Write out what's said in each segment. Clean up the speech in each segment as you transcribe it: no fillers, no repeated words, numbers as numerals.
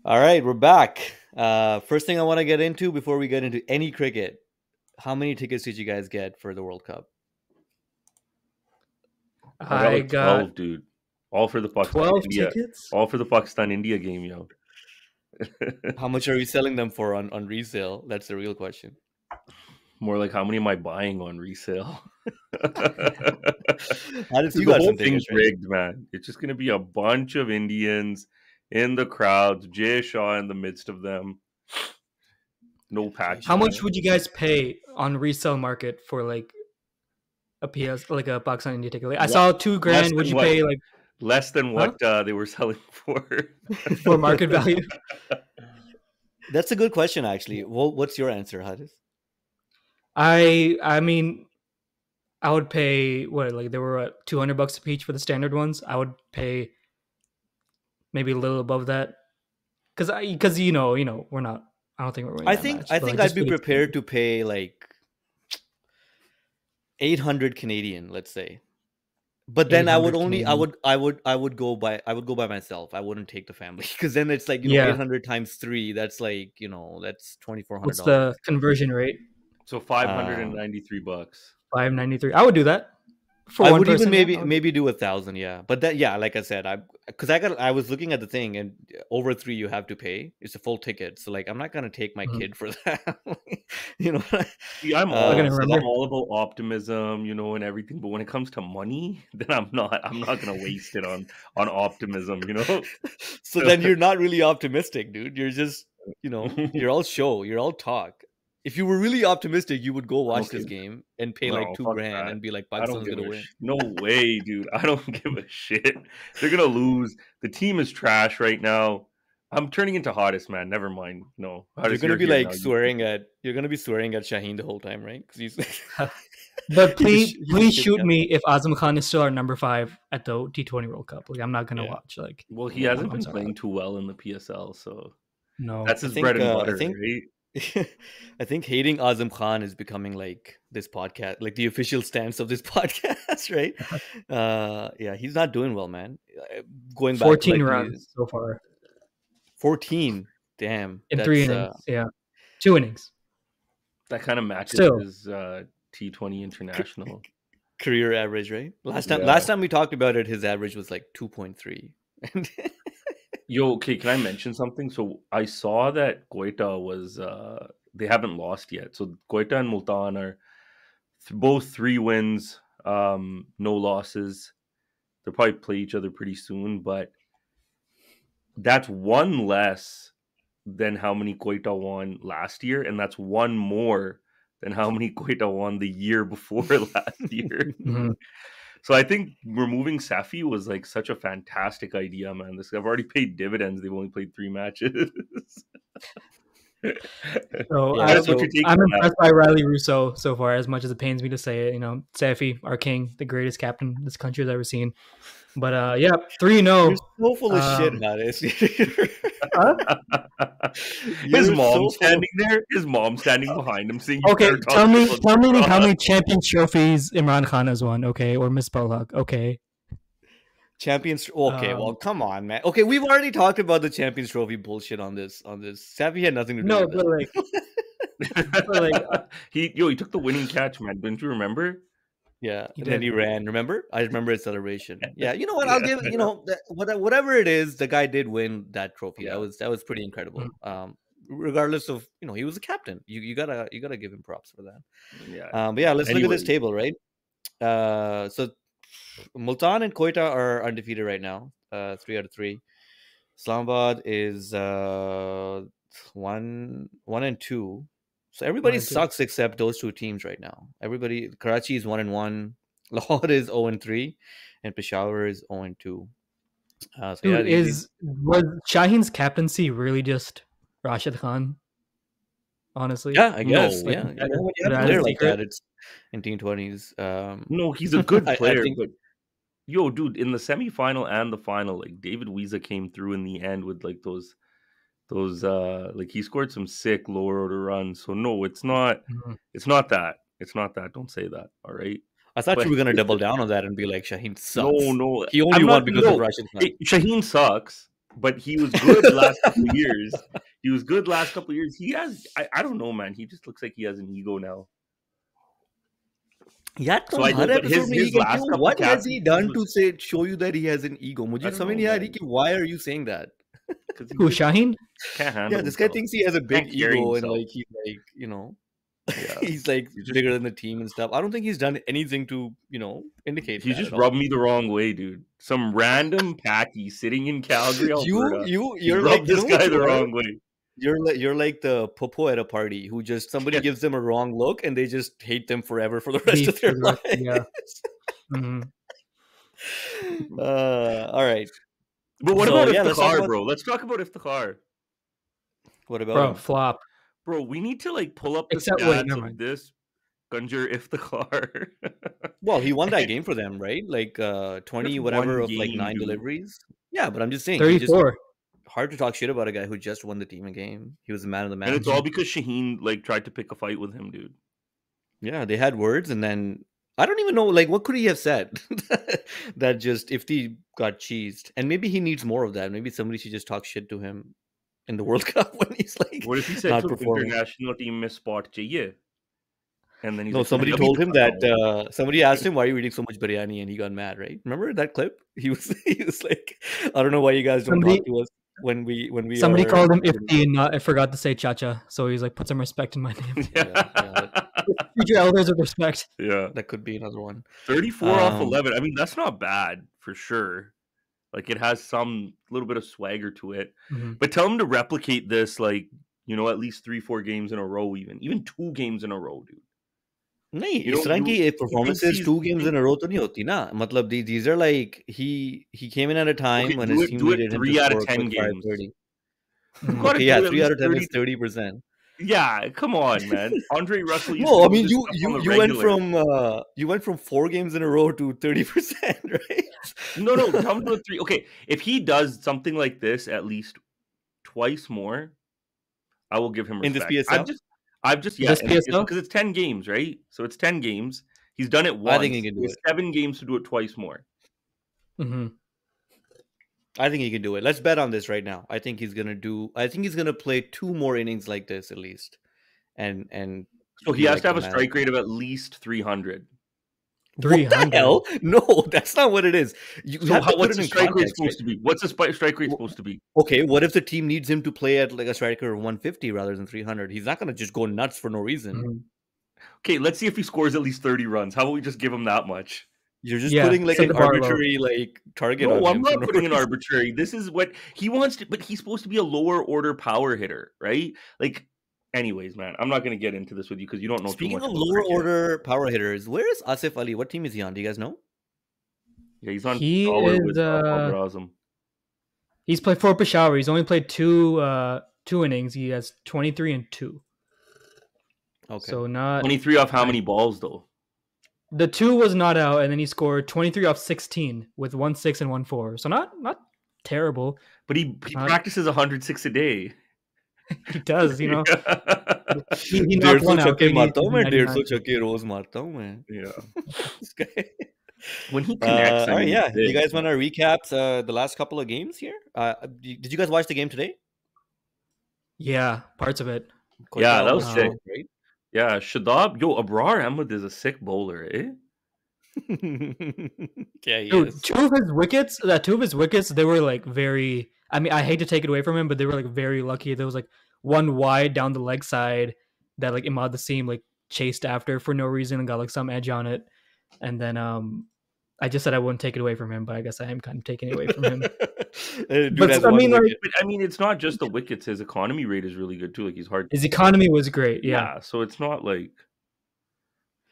All right, we're back. First thing I want to get into before we get into any cricket, how many tickets did you guys get for the World Cup? I got I like got 12, dude. All for the Pakistan 12 India. tickets. All for the Pakistan India game, yo. How much are you selling them for on resale? That's the real question. More like how many am I buying on resale? Honest, you The got whole some thing's tickets, right? rigged, man. It's just gonna be a bunch of Indians in the crowd, Jay Shaw in the midst of them. No Jay How patches. Shaw. much would you guys pay on resale market for like a PS, like a Pakistan India ticket? Like, I Le- saw $2 less grand. Would than you what? pay like, Less than huh, what they were selling for. for market value? That's a good question, actually. What's your answer, Hadis? I mean, I would pay what, like they were $200 a each for the standard ones. I would pay maybe a little above that because we're not. I don't think we're winning I that think match. I But like think I'd just be for the prepared experience. to pay like 800 Canadian, let's say. But then I would 800 only Canadian. I would go by myself. I wouldn't take the family because then it's like Yeah. 800 times 3. That's like that's What's $2,400. the conversion rate? So Uh, $593. 593. I would do that for I one would even person. Yeah, I maybe would do maybe do 1,000, yeah. But that yeah, like I said, I was looking at the thing and over 3 you have to pay. It's a full ticket, so like I'm not gonna take my that. kid for that, you know. See, I'm Not all gonna like So remember. I'm all about optimism, and everything. But when it comes to money, then I'm not gonna waste it on optimism. so then you're not really optimistic, dude. You're just you're all show, you're all talk. If you were really optimistic, you would go watch Okay, this game and pay like no, two fuck grand that. and be like, I don't Pakistan's give gonna a win. no way, dude. I don't give a shit. They're gonna lose. The team is trash right now. I'm turning into hottest man. Never mind. No, You're hottest, gonna you're be here like now. You take swearing it. at Shaheen the whole time, right? Because he's But he's please, he's the please shit shoot captain. me if Azam Khan is still our number 5 at the T20 World Cup. Like I'm not gonna Yeah, watch. Like Well, he yeah. hasn't I'm been sorry. playing too well in the PSL, so No. that's his bread and I butter, think right? I think hating Azam Khan is becoming like this podcast, like the official stance of this podcast, right? Yeah, he's not doing well, man. Going back to 14 like runs so far 14. Damn, in 3 that's innings. Yeah, 2 innings. That kind of matches Still, his T20 c- international. career average, right? Yeah. Last time we talked about it, his average was like 2.3. Yo, okay, can I mention something? So I saw that Goita was they haven't lost yet. So Goita and Multan are both 3 wins, no losses. They'll probably play each other pretty soon, but that's one less than how many Goita won last year, and that's one more than how many Goita won the year before last year. mhm. So I think removing Safi was like such a fantastic idea, man. This I've already paid dividends. They've only played 3 matches. So Yeah, What's so your take I'm on that? impressed by Riley Russo so far. As much as it pains me to say it, Safi, our king, the greatest captain this country has ever seen. But yeah, 3-0. you're so full of shit, Um, Haris. huh? His You're mom so full of standing there. His mom standing behind him, saying, "You Okay, better talk tell me, about tell me how this." many Champions trophies Imran Khan has won. Okay, or Miss Polak. Okay. Champions. Okay, well, Um, come on, man. Okay, we've already talked about the Champions Trophy bullshit on this. Savvy had nothing to do no, with but that. like, but like, He took the winning catch, man. Don't you remember? Yeah, he and then did. he ran. Remember? I remember his celebration. Yeah, you know what? I'll Yeah, give whatever it is. The guy did win that trophy. yeah. That was pretty Mhm. incredible. Regardless of he was a captain. You gotta give him props for that. Yeah. But yeah, let's look at this Anyways, table, right? So Multan and Koita are undefeated right now. 3 out of 3. Islamabad is 1-2. So everybody 1 and 2. sucks except those two teams right now. Everybody, Karachi is 1-1, Lahore is 0-3, and Peshawar is 0-2. So yeah, Dude, was Shaheen's captaincy really just Rashid Khan? Honestly, yeah, I no, guess like yeah. that, When you have a that is player a like secret. that, it's in T20s. no. He's a good I player, think but yo, dude, in the semifinal and the final, like David Wiesa came through in the end with like those like he scored some sick lower order runs. So no, it's not. Mhm. It's not that. It's not that. Don't say that. All right. I thought you But were gonna double down on that and be like Shaheen no, sucks. no, He only I'm not. won because of No, Rashid Khan. Shaheen sucks. but he was good last couple of years. He was good last couple of years. He has, I don't know, man. He just looks like he has an ego now. यार So तुम I know, her but episode में his ये कहते last हो couple what has he captaincies done to was, say show you that he has an ego? I मुझे don't समझ know, नहीं आ रही man. कि why are you saying that? Because he Who, just Shaheen? can't handle Yeah, this guy himself. thinks he has a big Can't carry ego and himself. like he's like, you know, Yeah, he's like he's just bigger than the team and stuff. I don't think he's done anything to, you know, indicate he's that just at all. rubbed me the wrong way, dude. Some random packy sitting in Calgary, Alberta. He's You're rubbed like, you this know what guy you the are? wrong way. You're like the popo at a party who just somebody Yeah. gives them a wrong look and they just hate them forever for the rest Beef of their for the rest, lives. yeah. Mhm. All right. But what So, about yeah, let's talk Iftikhar, about bro? Let's talk about Iftikhar. what about Bro, him? flop. Bro, we need to like pull up the Except wait, stats never of mind. this Gunjar Iftikhar. Well, he won that game for them, right? Like 20 That's whatever one of like game, 9 dude. deliveries. Yeah, but I'm just saying he just 34. hard to talk shit about a guy who just won the team a game. He was the man of the And it's match. all because Shaheen like tried to pick a fight with him, dude. Yeah, they had words, and then I don't even know, like, what could he have said that just if he got cheesed, and maybe he needs more of that. Maybe somebody should just talk shit to him in the World Cup when he's like What if he said not to performing. international team में spot चाहिए? And then he's No, like, somebody "मैं अभी told him खाता that हूँ." somebody asked him why are you eating so much biryani, and he got mad. Right? Remember that clip? He was like, I don't know why you guys don't Somebody talk to us when we somebody are. called him Ifti and I forgot to say Chacha. So he's like, put some respect in my name. Treat your elders with respect. Yeah. That could be another one. 34 off 11. I mean, that's not bad for sure. Like it has some little bit of swagger to it. Mhm. But tell him to replicate this, like, you know, at least 3-4 games in a row, even 2 games in a row, dude. नहीं You इस know, तरह की you performances think 2 games in a row तो नहीं होती ना मतलब these are like he came in at a time okay, when his team do it needed him to 3 out score of a 10 quick games. 530. Mhm. Gotta Okay, do yeah, it at 3 out least of 10 30. is 30%. Yeah, come on, man. Andre Russell used No, to I do mean this stuff on the you went regular. you went from 4 games in a row to 30%, right? No, tell him to do 3. Okay, if he does something like this at least twice more, I will give him In this respect. PSL? I've just This PSL? because it's 10 games, right? So it's 10 games. He's done it I think he once. can do He has it. 7 games to do it twice more. Mhm. I think he can do it. Let's bet on this right now. I think he's going to play 2 more innings like this at least. And So he be has like to have the a man. strike rate of at least 300. What the 300. hell? No, that's not what it is. You So have to put what's it the in strike rate context, supposed to be? What's the strike rate supposed to be? Okay, what if the team needs him to play at like a striker of 150 rather than 300? He's not going to just go nuts for no reason. Mhm. Okay, let's see if he scores at least 30 runs. How about we just give him that much? You're just Yeah, putting like set an the bar low. arbitrary like target No, on I'm him for not no putting an reason. arbitrary. This is what he wants to, but he's supposed to be a lower order power hitter, right? Like, anyways, man, I'm not going to get into this with you because you don't know Speaking too much of about lower cricket. order power hitters, where is Asif Ali? What team is he on? Do you guys know? Yeah, he's on He dollar is, with Babar Azam. He's played for Peshawar. He's only played two innings. He has 23 and 2. Okay. So not 23 off how many balls though? the 2 was not out, and then he scored 23 off 16 with 1-6 and 1-4. So not terrible. But he practices 106 a day. He does, you know. He 150 knocked one out. छक्के He मारता हूँ मैं, 99. 150 छक्के रोज मारता हूँ मैं. Yeah. This guy. When he connects, All right, yeah. big, You guys want to recap the last couple of games here? Did you guys watch the game today? Yeah, parts of it. Yeah, that was Almost sick. out, right? Yeah, Shadab, Abrar Ahmed is a sick bowler, eh? Yeah, he Dude, is. two of his wickets, they were like very. I mean, I hate to take it away from him, but they were like very lucky. There was like one wide down the leg side that like Imad Wasim like chased after for no reason and got like some edge on it. And then I just said I wouldn't take it away from him, but I guess I am kind of taking it away from him. Dude But, has I one mean, like- wicket. But I mean, it's not just the wickets. His economy rate is really good too. Like he's hard. His economy was great. Yeah. Yeah, so it's not like.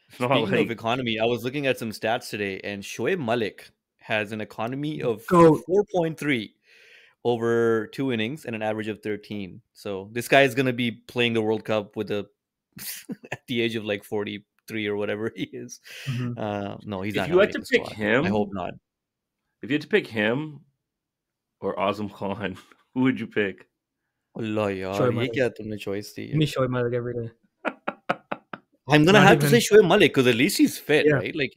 It's not Speaking like of economy, I was looking at some stats today, and Shoaib Malik has an economy of Goat. 4.3 over 2 innings and an average of 13. So this guy is going to be playing the World Cup with a at the age of like 43 or whatever he is. Mhm. No, he's if not. you gonna had to make the pick squad. him, I hope not. if you had to pick him or Azam Khan, who would you pick? Allah yaar, Shoaib ye Malik. kya tumne choice di? Give me Shoaib Malik every day. I'm gonna Not have to say even- Shoaib Malik because at least he's fit, Yeah. right? Like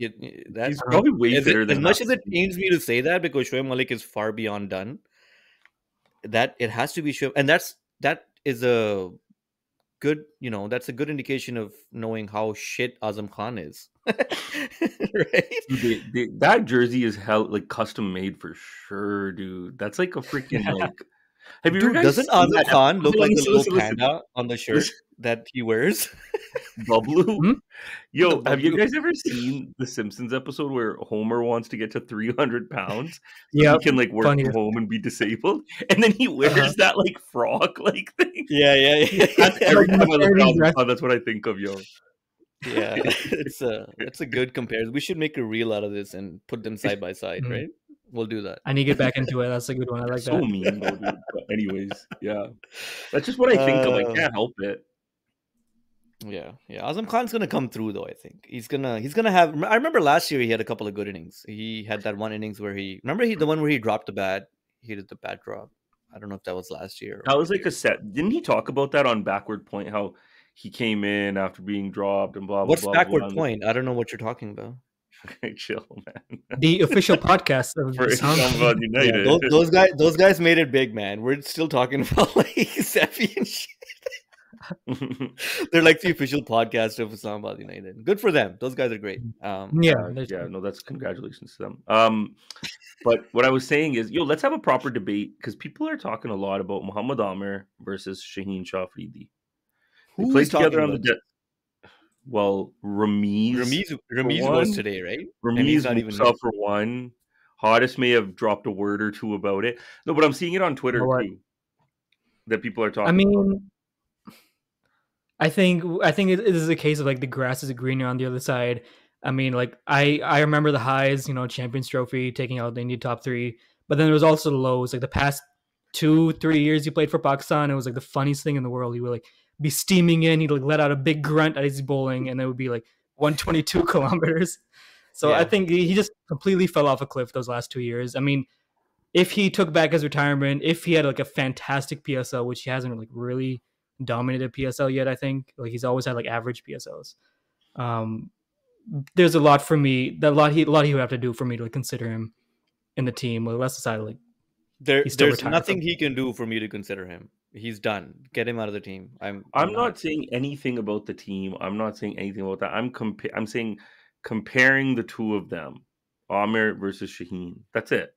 that's He's probably way fitter as than much as it Hafiz. pains me to say that because Shoaib Malik is far beyond done. that it has to be sure, and that is a good, that's a good indication of knowing how shit Azam Khan is. Right? Dude, that jersey is hell like custom made for sure, dude. That's like a freaking like. Have you ever Dude, guys doesn't seen Azam that Khan episode? look like the Listen, little listen, listen, panda on the shirt listen. that he wears? Bablu. Hmm? The Yo, have you Bablu. guys ever seen the Simpsons episode where Homer wants to get to 300 pounds so Yeah, he can like work funny. from home and be disabled? And then he wears that like frog like thing. Yeah. That's every Like time I look at maternity Azam dress. Khan, that's what I think of, yo. Yeah, it's a good comparison. We should make a reel out of this and put them side by side, Mhm. right? We'll do that. I need to get back into it. That's a good one. I like So that. mean though, dude. But anyways, yeah. That's just what I think of. I can't help it. Yeah. Azam Khan's gonna come through though. I think he's gonna have. I remember last year he had a couple of good innings. He had that one innings where the one where he dropped the bat. He did the bat drop. I don't know if that was last year. That was like a set. Didn't he talk about that on Backward Point? How he came in after being dropped and blah blah What's blah backward blah. point? I don't know what you're talking about. Chill, man. The official podcast of For Sound. Islamabad Yeah, United. those guys made it big, man. We're still talking about like Seffi and shit. They're like the official podcast of Islamabad United. Good for them. Those guys are great. Yeah, yeah, no, that's congratulations to them. But what I was saying is, yo, let's have a proper debate because people are talking a lot about Muhammad Amir versus Shaheen Shafridi. They Who played is talking together on the about jet. Well, Ramiz Ramiz was today, right? And he's Ramiz not even Musa for one. Hottest may have dropped a word or two about it. No, but I'm seeing it on Twitter what? too. That people are talking I about. mean, I think it is a case of like the grass is greener on the other side. I mean, like I remember the highs, Champions Trophy, taking out the India top 3, but then there was also the lows. Like the past 2-3 years he played for Pakistan, it was like the funniest thing in the world. He would like be steaming in, he'd like let out a big grunt as he's bowling, and it would be like 122 kilometers. So I Yeah. think he just completely fell off a cliff those last 2 years. I mean, if he took back his retirement, if he had like a fantastic PSL, which he hasn't like really dominated PSL yet, I think like he's always had like average PSLs. There's a lot for me. A lot he would have to do for me to like, consider him in the team. Like, let's decide like he's still There's retired. nothing he can do for me to consider him. He's done. Get him out of the team. I'm not saying anything about the team. I'm not saying anything about that. I'm saying comparing the two of them, Amir versus Shaheen. That's it.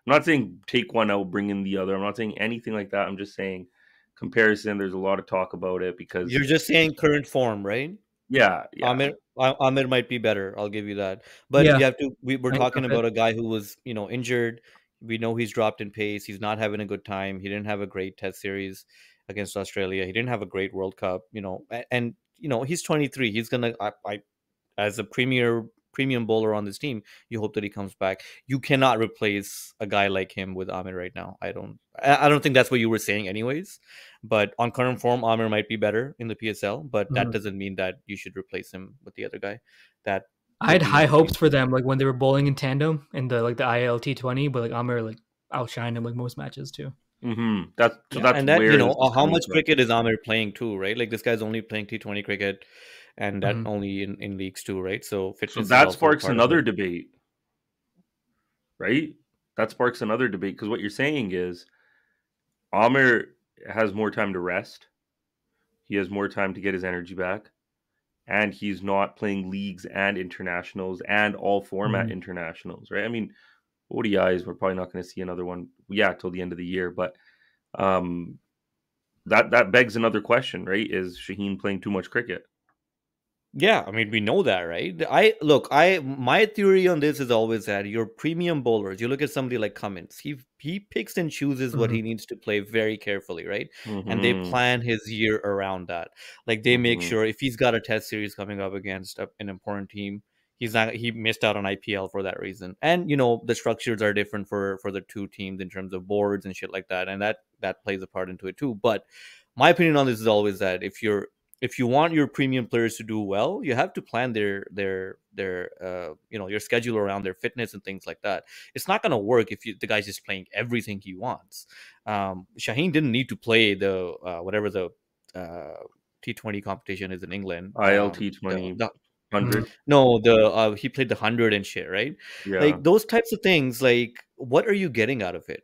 I'm not saying take one out, bring in the other. I'm not saying anything like that. I'm just saying comparison. There's a lot of talk about it because You're just saying current form, right? yeah. Amir might be better. I'll give you that. But Yeah. you have to. We're I talking accept about a guy who was, injured. We know he's dropped in pace. He's not having a good time. He didn't have a great Test series against Australia. He didn't have a great World Cup. And he's 23. He's gonna. I as a premium bowler on this team, you hope that he comes back. You cannot replace a guy like him with Amir right now. I don't think that's what you were saying anyways. But on current form, Amir might be better in the PSL, but that doesn't mean that you should replace him with the other guy. That I had high hopes for them, like when they were bowling in tandem in the IL T20, but like Amir like outshined him like most matches too. Mm-hmm. That's and that where how much cricket is Amir playing too, right? Like this guy's only playing T20 cricket, and that only in leagues too, right? So fitness. So that sparks another debate, right? That sparks another debate because what you're saying is Amir has more time to rest. He has more time to get his energy back. And he's not playing leagues and internationals and all format internationals, right? I mean, ODIs, we're probably not going to see another one, till the end of the year. But that begs another question, right? Is Shaheen playing too much cricket? Yeah, I mean, we know that, right? My theory on this is always that your premium bowlers, you look at somebody like Cummins, he picks and chooses what he needs to play very carefully, right? And they plan his year around that. Like they make sure if he's got a Test series coming up against an important team, he missed out on IPL for that reason. And the structures are different for the two teams in terms of boards and shit like that, and that plays a part into it too. But my opinion on this is always that if you want your premium players to do well, you have to plan their your schedule around their fitness and things like that. It's not going to work if the guy's just playing everything he wants. Shaheen didn't need to play the whatever the T20 competition is in England. IL T20 100. No, he played the 100 and shit, right? Yeah. Like those types of things. Like, what are you getting out of it?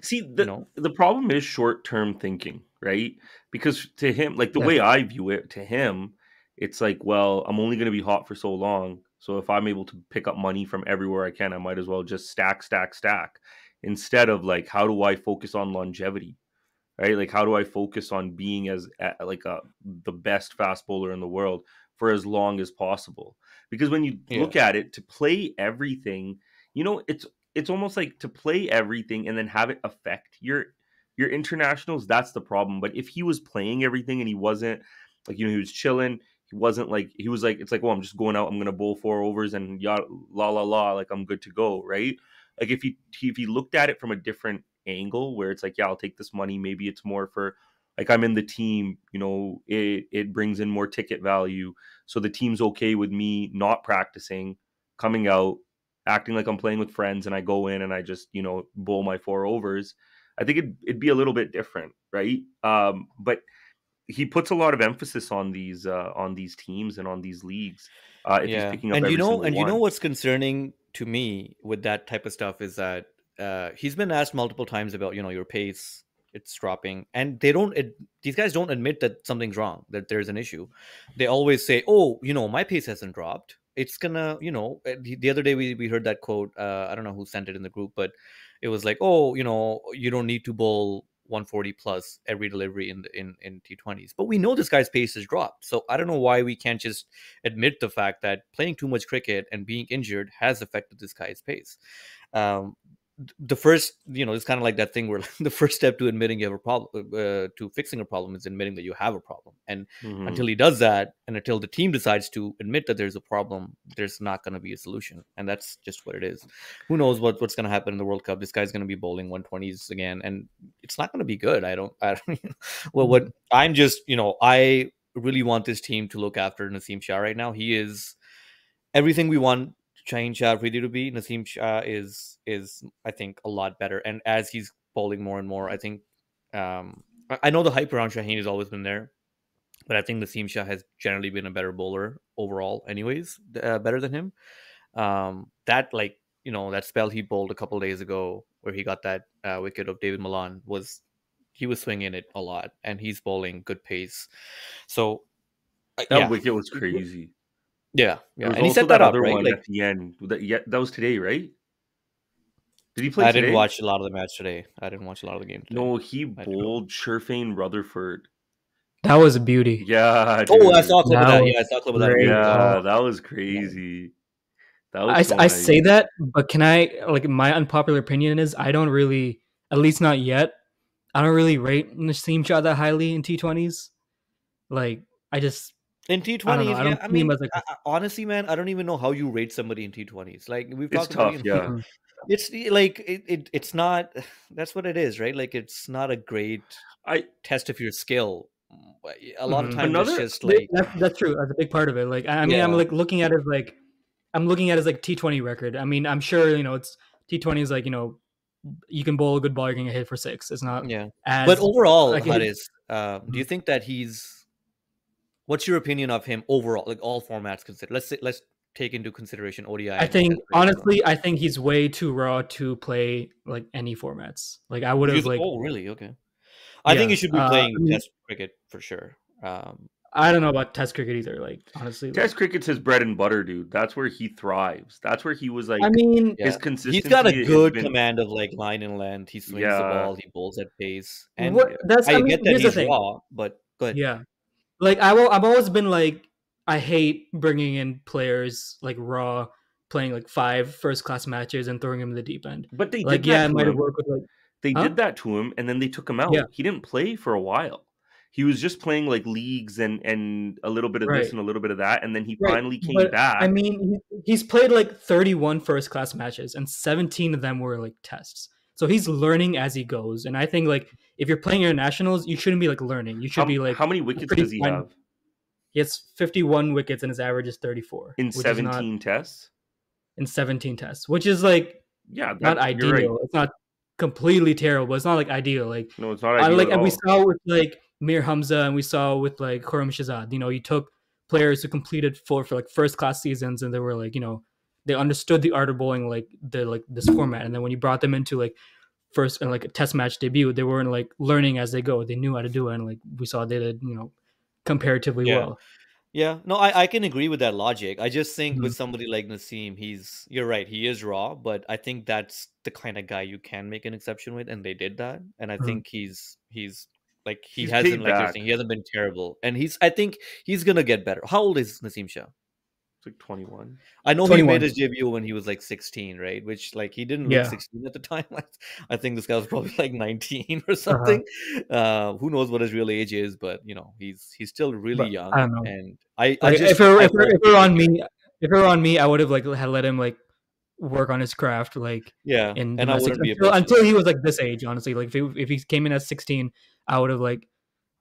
See, You know, the problem is short-term thinking, right? Because to him, like the Yes. way I view it, to him, it's like, well, I'm only going to be hot for so long. So if I'm able to pick up money from everywhere I can, I might as well just stack, stack, stack, instead of like, how do I focus on longevity? Right? Like, how do I focus on being like the best fast bowler in the world for as long as possible? Because when you yeah, look at it, to play everything, it's almost like to play everything and then have it affect your internationals. That's the problem. But if he was playing everything and he wasn't like, he was chilling. He wasn't like, he was like, it's like, well, I'm just going out. I'm gonna bowl 4 overs and la la la, like I'm good to go, right? Like if he looked at it from a different angle where it's like, yeah, I'll take this money. Maybe it's more for like, I'm in the team, it brings in more ticket value. So the team's okay with me not practicing, coming out, acting like I'm playing with friends, and I go in and I just, bowl my 4 overs. I think it'd be a little bit different, right? But he puts a lot of emphasis on these teams and on these leagues. If he's yeah. picking up every single And one. what's concerning to me with that type of stuff is that he's been asked multiple times about, your pace, it's dropping, and these guys don't admit that something's wrong, that there's an issue. They always say, oh, my pace hasn't dropped, it's gonna, the other day we heard that quote. I don't know who sent it in the group, but it was like, oh, you don't need to bowl 140 plus every delivery in T20s, but we know this guy's pace has dropped. So I don't know why we can't just admit the fact that playing too much cricket and being injured has affected this guy's pace. um, the first, it's kind of like that thing where the first step to admitting you have a problem, to fixing a problem, is admitting that you have a problem. And Mhm. until he does that, and until the team decides to admit that there's a problem, there's not going to be a solution. And that's just what it is. Who knows what's going to happen in the World Cup? This guy's going to be bowling 120s again, and it's not going to be good. I don't well, what I'm just, I really want this team to look after Naseem Shah right now. He is everything we want Shaheen Shah Afridi to be. Naseem Shah is I think a lot better, and as he's bowling more and more, I think, I know the hype around Shaheen has always been there, but I think Naseem Shah has generally been a better bowler overall, anyways, better than him. That, like, that spell he bowled a couple days ago where he got that wicket of David Malan, he was swinging it a lot, and he's bowling good pace. So That yeah, wicket was crazy. yeah, There yeah, was and he also set that that up other right. one Like, at the end. That was today, right? Did he play I didn't today? watch a lot of the match today. I didn't watch a lot of the game today. No, he I didn't know. bowled Sherfane Rutherford. That was a beauty. Yeah, Oh, I dude. saw a clip of That that. was Yeah, I saw a clip of that on great. Twitter. Yeah, Yeah, Oh, that was yeah. crazy. That was so I nice. say that, but can I, like, my unpopular opinion is I don't really, at least not yet, I don't really rate Naseem Shah that highly in T20s. Like, I just, In I don't know. T20s, I yeah. don't I see him mean, as like honestly, man, I don't even know how you rate somebody in T20s. Like, we've It's talked about, tough, yeah. it's like it's not. That's what it is, right? Like, it's not a great I test of your skill. A lot of Mhm. times, it's another just like, That's true. That's a big part of it. Like, I mean, I'm yeah, like looking at it like I'm looking at his like T20 record. I mean, I'm sure it's T20 is like you can bowl a good ball, you're gonna hit for six. It's not yeah. But as overall, like Haris, do you think that he's? What's your opinion of him overall, like all formats considered? Let's take into consideration ODI I and think Test cricket as well. honestly, I think he's way too raw to play like any formats. Like I would have like Oh, really? Okay. I think yeah. he should be I playing mean, Test cricket for sure. I don't know about Test cricket either. Like honestly, like Test cricket's his bread and butter, dude. That's where he thrives. That's where he was I like, mean, his Yeah, he's got a consistency has good been, command of, like, line and length. He swings the yeah, ball, he bowls at pace, and what that's I I mean, get that here's the he's thing. raw. But go ahead. Yeah. Like I've always been like I hate bringing in players like raw playing like five first class matches and throwing them in the deep end. but they Like did yeah, that it to might have him. worked with like They huh? did that to him, and then they took him Yeah, out. He didn't play for a while. He was just playing like leagues and a little bit of this right. and a little bit of that, and then he Right. finally came But I back. mean he's played like 31 first class matches and 17 of them were like tests. So he's learning as he goes. And I think like if you're playing internationals, you shouldn't be like learning. You should be How like many a wickets pretty does he fine. have He has 51 wickets and his average is 34, in which is not 17 tests? in 17 tests, which is like Yeah, not that you're right. ideal. It's not completely terrible. It's not like ideal. Like No, it's not I ideal like at and we all. saw with like Mir Hamza and we saw with like Khurram Shahzad. You took players who completed for like first class seasons and they were like they understood the art of bowling like this format, and then when you brought them into like first like a test match debut. They weren't like learning as they go. They knew how to do it, and like we saw they did, comparatively Yeah. well. Yeah, no, I can agree with that logic. I just think Mhm. with somebody like Nassim, you're right, he is raw, but I think that's the kind of guy you can make an exception with, and they did that. And I Mhm. think he's like he He's hasn't, paid like you're back. saying, he hasn't been terrible, and I think he's gonna get better. How old is Nassim Shah? It's like 21. I know he made 21. his debut when he was like 16, right? Which like he didn't look Yeah. 16 at the time. I think this guy was probably like 19 or Uh-huh. something. Who knows what his real age is, but he's still really But I young, don't know. and I Like just I hope if it they were take on care of me, him. if it were on me, I would have like had let him like work on his craft like Yeah, in and I domestic wouldn't be opposed to until that. he was like this age. Honestly, like if he came in at 16, I would have like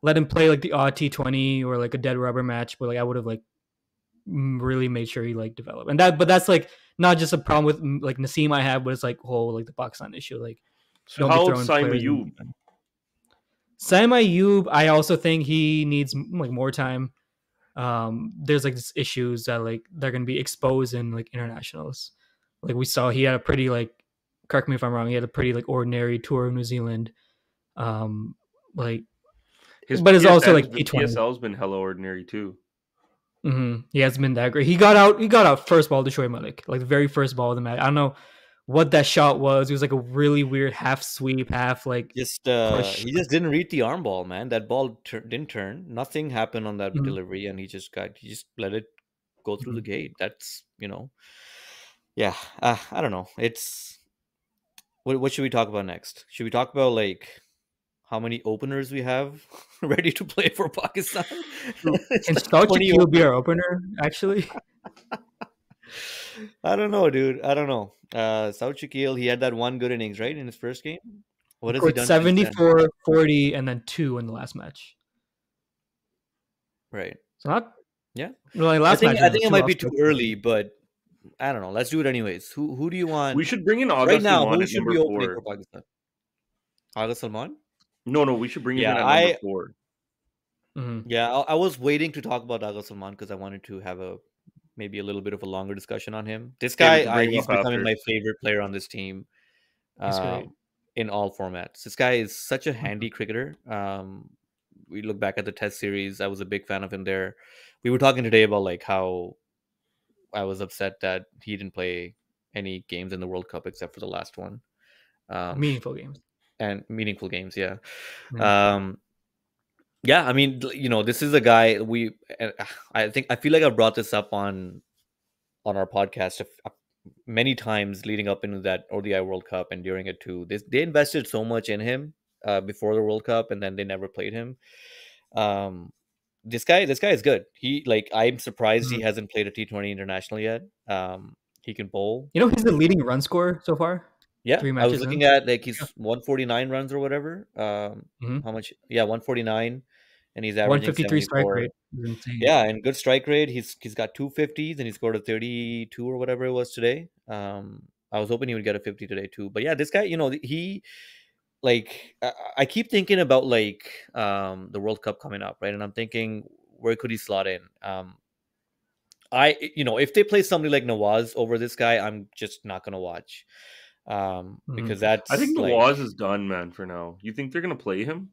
let him play like the odd T20 or like a dead rubber match. But like I would have like really made sure he like developed. And that's like not just a problem with like Nassim I have, but it's like whole like the Pakistan issue. Like So don't be how old's throwing Saim players in the Ayub? deep end. Sam Ayub, I also think he needs like more time. There's like this issues that like they're gonna be exposed in like internationals. Like we saw, he had a pretty like, correct me if I'm wrong, he had a pretty like ordinary tour of New Zealand. Um, like, His but it's also PSN's like been, T20. PSL's been hella ordinary too. He hasn't been that great. He got out first ball to Shoaib Malik, like the very first ball of the match. I don't know what that shot was. It was like a really weird half sweep, half like Just push. he just didn't read the arm ball, man. That ball didn't turn. Nothing happened on that Mhm, delivery, and he just let it go through the mhm. gate. Yeah. I don't know. What should we talk about next? Should we talk about like how many openers we have ready to play for Pakistan? So, It's can like 20 Shakil be our openers. opener? Actually, I don't know, dude. I don't know. South Shakil, he had that one good innings, right, in his first game. he What has he scored done since then? 74, 40, and then two in the last match. Right. So not Yeah. really I last think match. I It was think it two might be off. too early, but I don't know. Let's do it anyways. Who do you want We should bring in right Aga now? Salman Who at should number be opening for 4. Pakistan? Agha Salman? No, we should bring him Yeah, in at number 4. Mhm. yeah. I was waiting to talk about Agha Salman because I wanted to have maybe a little bit of a longer discussion on him. This Okay, we guy, can bring him he's up becoming after. my favorite player on this team. He's great. In all formats. This guy is such a Mhm. handy cricketer. We look back at the Test series. I was a big fan of him there. We were talking today about like how I was upset that he didn't play any games in the World Cup except for the last one, um, Meaningful games. and meaningful games. Yeah, Mhm. um, yeah. I mean, this is a guy I feel like I've brought this up on our podcast many times leading up into that ODI World Cup and during it too. They invested so much in him before the World Cup, and then they never played him. Um, this guy is good. I'm surprised he Mhm. hasn't played a T20 international yet. He can bowl. He's the leading run scorer so far. Yeah, Three I was matches in. looking at like Yeah. he's 149 runs or whatever. Mhm. How much? Yeah, 149, and he's averaging 153 strike 74. rate is insane. Yeah, and good strike rate. He's got 250s and he scored a 32 or whatever it was today. I was hoping he would get a 50 today too. But yeah, this guy, he like I keep thinking about like the World Cup coming up, right? And I'm thinking where could he slot in? If they play somebody like Nawaz over this guy, I'm just not gonna watch. Mhm. Because I that's think like Nawaz is done, man, for now. You think they're going to play him?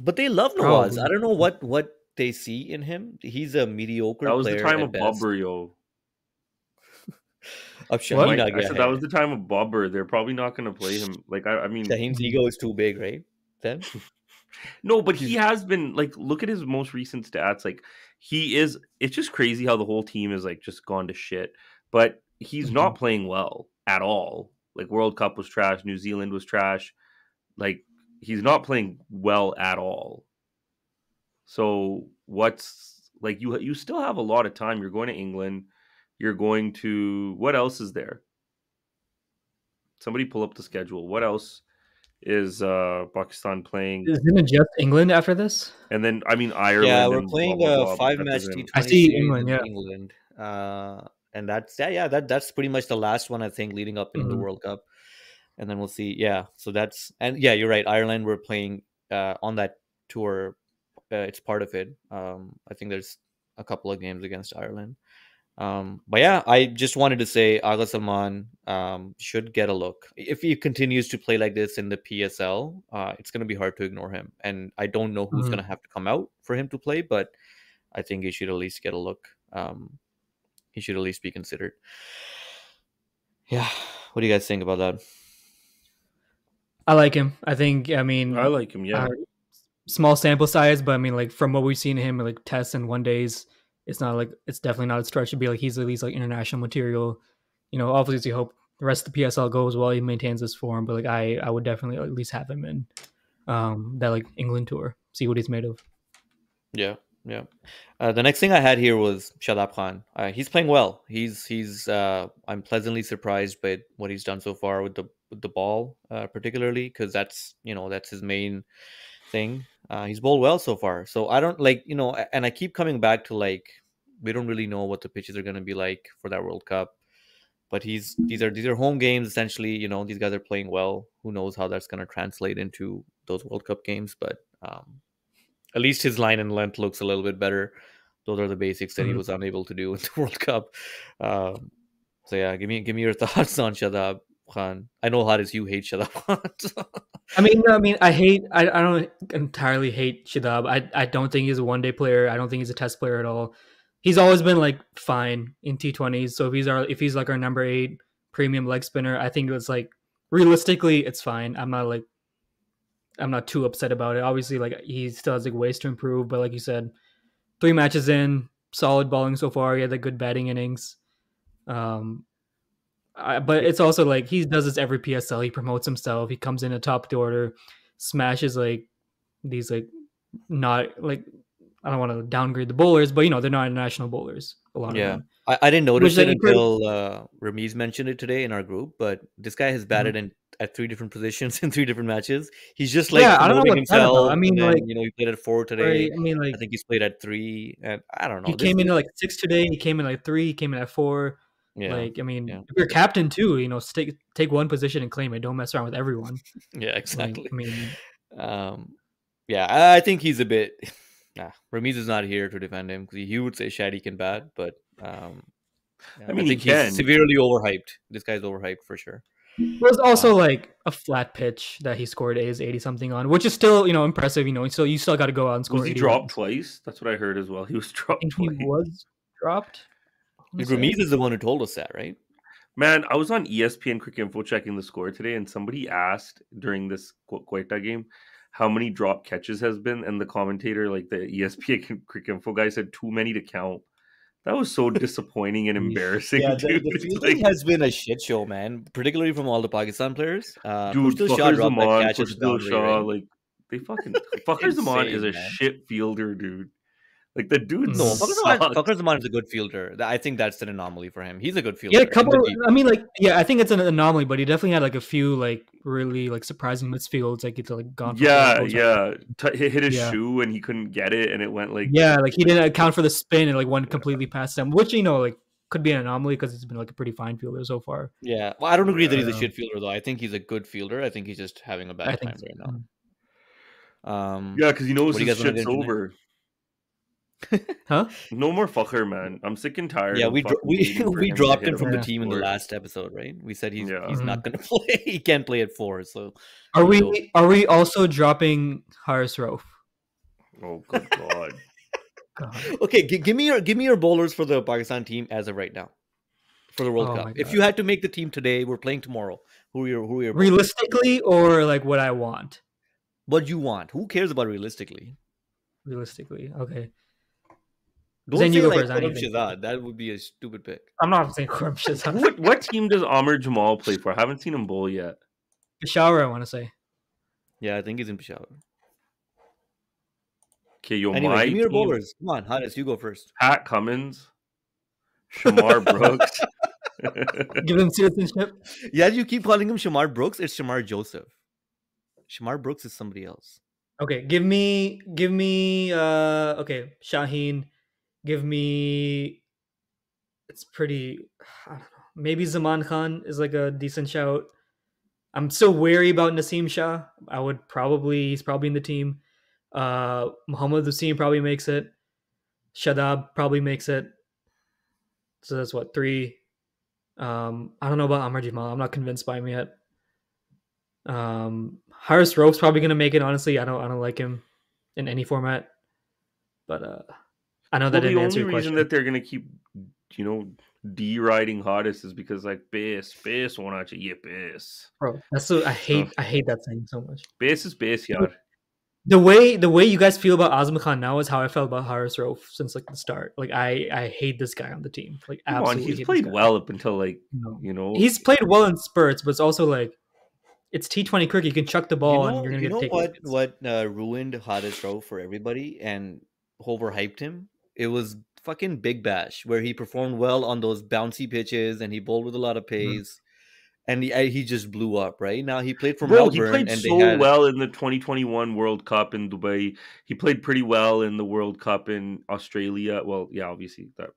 but they love Nawaz. I Probably. don't know what they see in him. He's a mediocre That was the player time at of best. Bubber, yo. Of What? Shaheen I Agha said that was the time of Bubber. They're probably not going to play him. Like, I mean, Shaheen's Mhm. ego is too big, right? Then no, but he he's has been like, look at his most recent stats. Like, it's just crazy how the whole team is like just gone to shit. But he's Mhm. not playing well at all. Like, World Cup was trash. New Zealand was trash. Like, he's not playing well at all. So, what's like, you still have a lot of time. You're going to England. You're going to, what else is there? Somebody pull up the schedule. What else is Pakistan playing? Isn't it just England after this? And then I mean yeah, Ireland we're and blah playing blah a blah, but five that match doesn't. I T20 see series England. in Yeah. England. And that's pretty much the last one I think leading up into the Mhm. World Cup. And then we'll see. Yeah, so and yeah, you're right. Ireland we're playing on that tour. It's part of it. I think there's a couple of games against Ireland. But yeah, I just wanted to say Agha Salman should get a look. If he continues to play like this in the PSL, it's going to be hard to ignore him. And I don't know who's Mhm. going to have to come out for him to play, but I think he should at least get a look. He should at least be considered. Yeah. What do you guys think about that? I like him. I think. I I mean, like him. uh, Yeah, small sample size, but I mean, like from what we've seen him like tests in 1 days, it's not like it's definitely not a stretch to be like he's at least like international material. Obviously hope the rest of the PSL goes well. He maintains this form, but like I would definitely at least have him in that like England tour, see what he's made of. Yeah, yeah. The next thing I had here was Shadab Khan. He's playing well. He's. I'm pleasantly surprised by what he's done so far with the ball, particularly because that's his main thing. He's bowled well so far. So I don't and I keep coming back to like we don't really know what the pitches are going to be like for that World Cup. But these are home games essentially. These guys are playing well. Who knows how that's going to translate into those World Cup games? But at least his line and length looks a little bit better. Those are the basics that he Mhm. was unable to do in the World Cup. Um, so yeah, give me your thoughts on Shadab Khan. I know Haris, you hate Shadab Khan. I don't entirely hate Shadab. I don't think he's a 1 day player. I don't think he's a test player at all. He's always been like fine in T20s. So if he's like our number 8 premium leg spinner, I think it's like realistically it's fine. I'm not too upset about it. Obviously, like he still has like ways to improve, but like you said, 3 matches in, solid balling so far. He had a good batting innings. Um, but it's also like he does this every PSL. He promotes himself. He comes in a top the order, smashes like these like not like I don't want to downgrade the bowlers, but they're not international bowlers. A lot of Yeah, them, I didn't which notice it like until Ramiz mentioned it today in our group. But this guy has Mhm. batted in at 3 different positions in 3 different matches. He's just like Yeah, I don't know promoting what's that about. himself, I and mean, then like, he played at 4 right? today. I mean, I like think he's played at 3, and I don't he know. This, came in this at like 6 today. He came in like 3. He came in at 4. yeah, Like, I mean, yeah, if you're captain too, take one position and claim it. Don't mess around with everyone. yeah, Like, exactly. I mean, Um, yeah, I think he's a bit. Nah, Ramiz is not here to defend him because he would say Shady can bat, but yeah, I I mean he think he's can. severely overhyped. This guy's overhyped for sure. it was also Um, like a flat pitch that he scored A's 80 something on, which is still impressive. You still got to go out and Was score he 80 dropped runs. twice? That's what I heard as well. He was I dropped think he twice. was dropped. I want and to say. Ramiz is the one who told us that, right? Man, I was on ESPN Quick Info checking the score today, and somebody asked during this Quetta game how many drop catches has been, and the commentator, like the ESPN Quick Info guy, said too many to count. That was so disappointing and embarrassing, Yeah, dude. the It's fielding like, has been a shit show, man. Particularly from all the Pakistan players. dude, Pushkar Shah Fakhar dropped that Zaman, catch at the Khurshidul boundary, Shah, right? like they fucking Fakhar Zaman is Insane, a man. shit fielder, dude. Like the dude Mhm. No, sucks. Fakhar Zaman is a good fielder. I think that's an anomaly for him. He's a good Yeah, a fielder in couple. the deep. I mean, like, yeah, I think it's an anomaly, but he definitely had like a few like really like surprising misfields. Like it's like gone for four Yeah, goals. yeah. Hit his Yeah, shoe and he couldn't get it, and it went yeah, like he like didn't account for the spin and like went completely past them, which like could be an anomaly because he's been like a pretty fine fielder so far. Yeah. Well, I don't agree that yeah. he's But a shit fielder though. I think he's a good fielder. I think he's just having a I bad think time so. right Mm. now. Yeah, because he knows What do you his guys want to shit's get into over. next? Huh? No more Fakhar, man. I'm sick and tired Yeah, of fucking we waiting for we him to dropped hit him a from the Yeah. big team in the score. last episode, right? We said Yeah. he's not Mhm. gonna play. He can't play at 4, so Are he's over. we also dropping Haris Rauf? Oh, good God. God. Okay, give me your bowlers for the Pakistan team as of right now for the World Oh my Cup. If god. you had to make the team today, we're playing tomorrow. Who are your bowlers? Realistically, or like what I want? What you want? Who cares about realistically? Realistically, okay. Don't Then you say go like first. I Khurram need to think. Shahzad. That would be a stupid pick. I'm not saying Khurram Shahzad. What team does Amr Jamal play for? I haven't seen him bowl yet. Peshawar, I want to say. Yeah, I think he's in Peshawar. Okay, yo, Anyway, my give me your team: bowlers. Come on, Haris, you go first. Pat Cummins, Shamar Brooks. Give them citizenship. Yeah, you keep calling him Shamar Brooks. It's Shamar Joseph. Shamar Brooks is somebody else. Okay, give me okay, Shaheen. Give me it's pretty I don't know. Maybe Zaman Khan is like a decent shout. I'm still wary about Naseem Shah. He's probably in the team. Muhammad Hussein probably makes it. Shadab probably makes it. So that's what, 3. I don't know about Amar Jamal. I'm not convinced by him yet. Harris Rope's probably gonna make it. Honestly, I don't like him in any format. But I know that Well, the didn't answer only your reason question, that they're gonna keep, you know, de-riding hottest is because like base won't actually yeah base. bro. That's so I So hate that saying so much. base is base, yaar. The way you guys feel about Azam Khan now is how I felt about Haris Rauf since like the start. Like I hate this guy on the team. Like Come on, absolutely he's hate this played guy. well up until like No. you know. He's played well in spurts, but it's also like it's T20 cricket. You can chuck the ball and you're gonna You get know take what? wickets. What ruined Hades Row for everybody and overhyped him? It was fucking Big Bash, where he performed well on those bouncy pitches and he bowled with a lot of Mhm. pace, and he just blew up. Right now, he played for Bro, he Melbourne, played and they so had well in the 2021 World Cup in Dubai. He played pretty well in the World Cup in Australia. Well, yeah, obviously that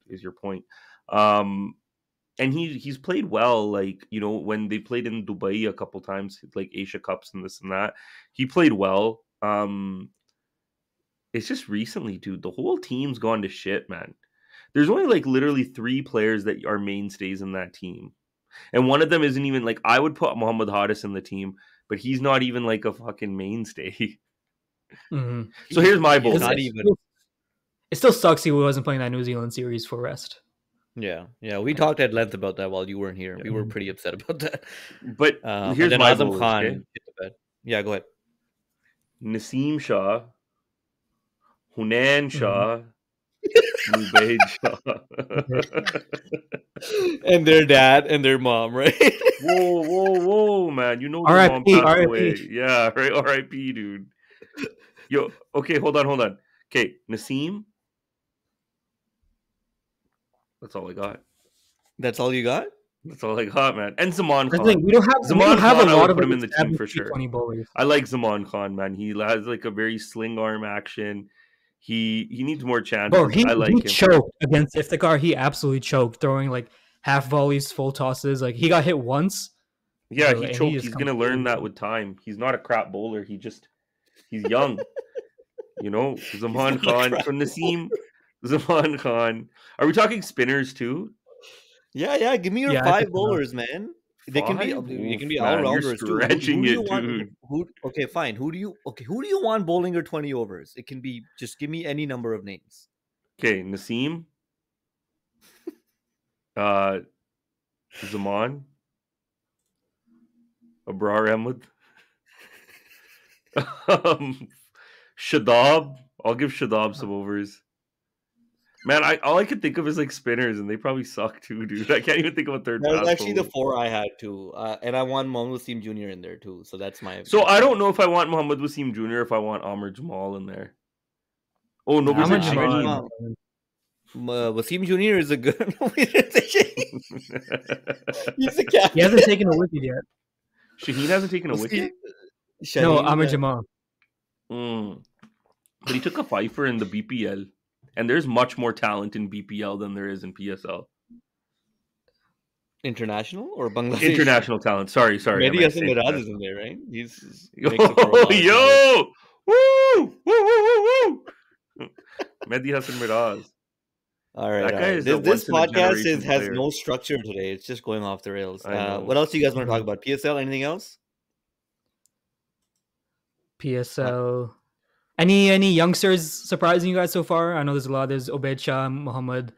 is your point. Um, and he's played well, like you know, when they played in Dubai a couple times, like Asia Cups and this and that. He played well. It's just recently, dude. The whole team's gone to shit, man. There's only like literally 3 players that are mainstays in that team. And one of them isn't even like I would put Muhammad Hadis in the team, but he's not even like a fucking mainstay. Mhm. So here's my he's bold. not even. It still sucks he wasn't playing that New Zealand series for rest. Yeah. We talked at length about that while you weren't here. Yeah. We were pretty upset about that. But And here's then my Azam bold, okay? Khan hit the bed. Yeah, go ahead. Naseem Shah, Hunan Mhm. Shah, Mubaid Shah. And their dad and their mom, right? Whoa, man. You know the mom R.I.P. passed R.I.P. away. Yeah, right. R.I.P., dude. Yo, okay, hold on. Okay, Naseem. That's all I got. That's all you got? That's all I got, man. And Zaman I think Khan. we don't have Zaman a Khan, I lot would of put him in the team established for sure. T20 bowlers. I like Zaman Khan, man. He has like a very sling arm action. He needs more chances. Bro, he I like him. choked against Iftikhar. He absolutely choked, throwing like half volleys, full tosses. Like he got hit once. Yeah, bro, he and choked. just He's gonna completely- learn that with time. He's not a crap bowler. He's young. You know, Zaman not a Khan. crap So Naseem, Zaman Khan. Are we talking spinners too? Yeah. Give me your Yeah, I 5 think so. bowlers, man. They can be Oof, all man, you're rounders too. stretching Who do you it, want? dude. Okay, fine. Who do you want bowling your 20 overs? It can be just give me any number of names. Okay, Naseem, Zaman, Abrar Ahmed, Shadab. I'll give Shadab some overs. Man, all I can think of is like spinners, and they probably suck too, dude. I can't even think of a third That was pass actually the bowler. 4 I had too, and I want Mohammad Wasim Jr. in there too. So that's my. So I don't know if I want Muhammad Wasim Jr. if I want Amr Jamal in there. Oh, nobody Amar said Amr Jamal. Shaheen. Jamal. Wasim Jr. is a good. He's a captain. He hasn't taken a wicket yet. Shaheen hasn't taken a wicket? No, Shaheen, Amar Jamal. But he took a fifer in the BPL. And there's much more talent in BPL than there is in PSL. international or Bangladesh? International talent. Sorry. Mehdi Hassan Miraz is in there, right? He's Yo! Woo! Mehdi Hassan Miraz. All right, That all guy right. is a This podcast once-in-a-generation has player. no structure today. It's just going off the rails. I know. What else do you guys want to talk about? PSL? Anything else? PSL. Any youngsters surprising you guys so far? I know there's a lot. There's Obed Shah, Muhammad,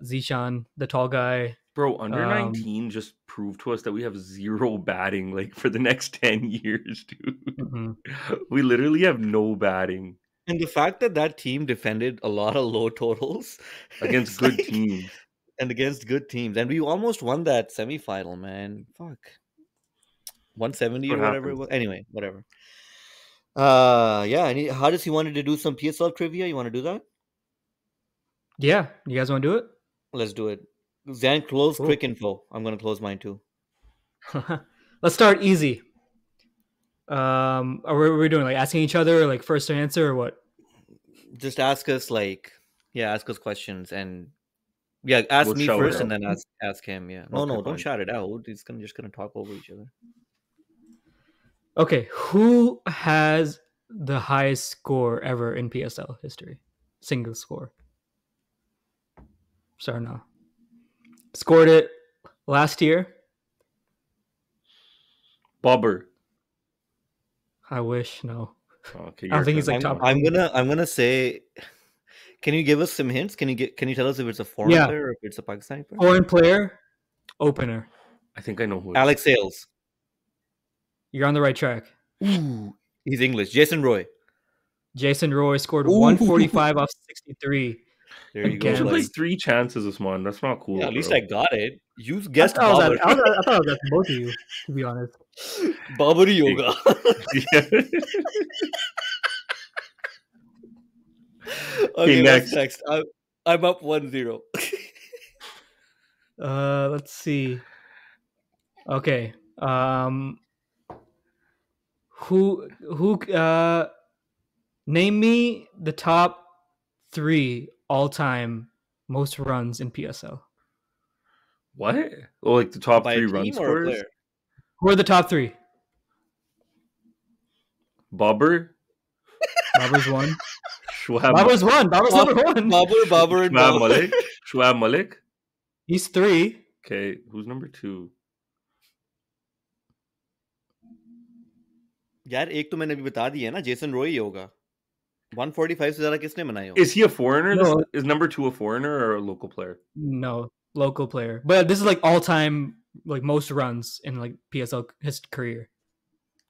Zishan, the tall guy. Bro, under 19 just proved to us that we have zero batting like for the next 10 years, dude. Mm-hmm. We literally have no batting. And the fact that team defended a lot of low totals against good teams. And against good teams. And we almost won that semifinal, man. Fuck. 170 or whatever it was. Anyway, whatever. Yeah. How does he wanted to do some PSL trivia? You want to do that? Yeah. You guys want to do it? Let's do it. Zan, close quick info. I'm going to close mine too. Let's start easy. Are we doing like asking each other like first to answer or what? Just ask us ask us questions and ask me first and then ask him. Yeah. No, don't shout it out. He's just gonna talk over each other. Okay, who has the highest score ever in PSL history? Single score. Sarna. Scored it last year. Bobber. I wish. No. Okay, I don't your think he's turn. like top. I'm gonna say. Can you give us some hints? Can you tell us if it's a foreign Yeah. player or if it's a Pakistani player? Foreign player, opener. I think I know who it is. Alex Sales. You're on the right track. Ooh, he's English. Jason Roy. Jason Roy scored Ooh. 145 off 63. There you go, You should Against- play buddy. 3 chances this one. That's not cool. Yeah, at least bro. I got it. You I guessed thought I was Babar. I thought I was asking both of you, to be honest. Babari Yoga. Yeah. Okay, next. what's next? I'm up 1-0. Let's see. Okay. Who name me the top 3 all-time most runs in PSL. What? Oh, like the top By a 3 run team or a scorers? player? Who are the top 3? Bobber, Babar's one. Shoaib Babar's one. Babar's number 1. Babar and Babar. Malik. Shoaib Malik. He's 3. Okay, who's number 2? यार एक तो मैंने अभी बता दिया ना Jason Roy ही होगा 145 से ज्यादा किसने बनाए हो Is he a foreigner? No. Is number 2 a foreigner or a local player? No, local player. But this is like all-time like most runs in like PSL his career.